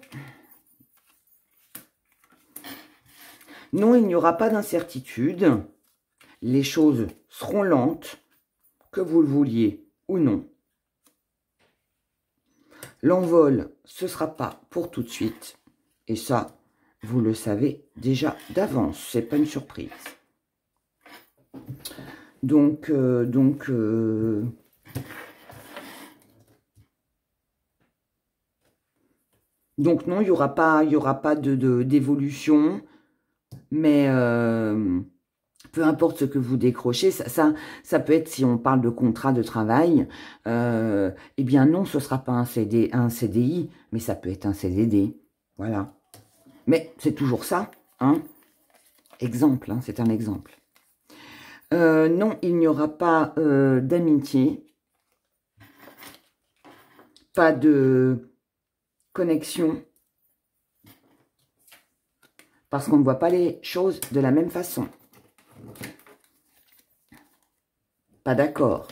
Non, il n'y aura pas d'incertitude. Les choses seront lentes, que vous le vouliez ou non. L'envol, ce ne sera pas pour tout de suite. Et ça, vous le savez déjà d'avance. Ce n'est pas une surprise. Donc non, il n'y aura pas d'évolution. Mais peu importe ce que vous décrochez, ça peut être, si on parle de contrat de travail, eh bien non, ce ne sera pas un CDI, mais ça peut être un CDD. Voilà. Mais c'est toujours ça, hein. Exemple, hein, c'est un exemple. Non, il n'y aura pas d'amitié, pas de connexion, parce qu'on ne voit pas les choses de la même façon. Pas d'accord.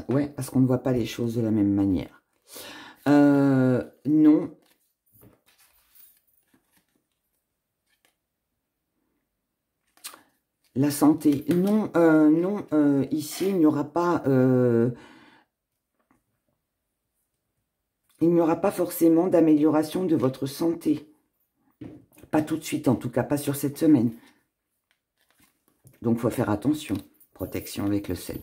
Ouais, parce qu'on ne voit pas les choses de la même manière. Non. La santé. Non, ici, il n'y aura pas... il n'y aura pas forcément d'amélioration de votre santé. Pas tout de suite, en tout cas, pas sur cette semaine. Donc, il faut faire attention. Protection avec le sel.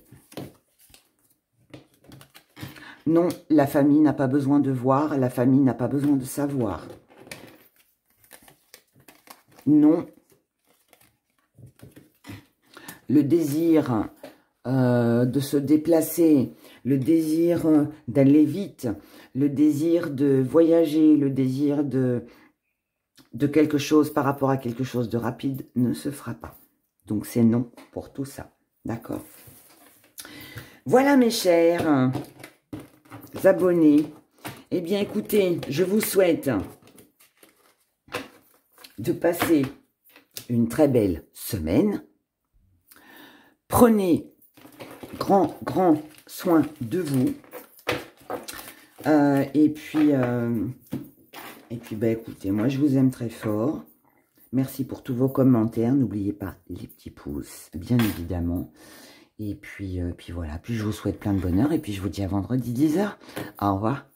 Non, la famille n'a pas besoin de voir, la famille n'a pas besoin de savoir. Non. Le désir de se déplacer, le désir d'aller vite, le désir de voyager, le désir de quelque chose par rapport à quelque chose de rapide ne se fera pas. Donc, c'est non pour tout ça. D'accord? Voilà, mes chers abonnés. Eh bien, écoutez, je vous souhaite de passer une très belle semaine. Prenez grand soin de vous. Et puis, bah, écoutez, moi, je vous aime très fort. Merci pour tous vos commentaires. N'oubliez pas les petits pouces, bien évidemment. Et puis voilà. Puis, je vous souhaite plein de bonheur. Et puis, je vous dis à vendredi 10 h. Au revoir.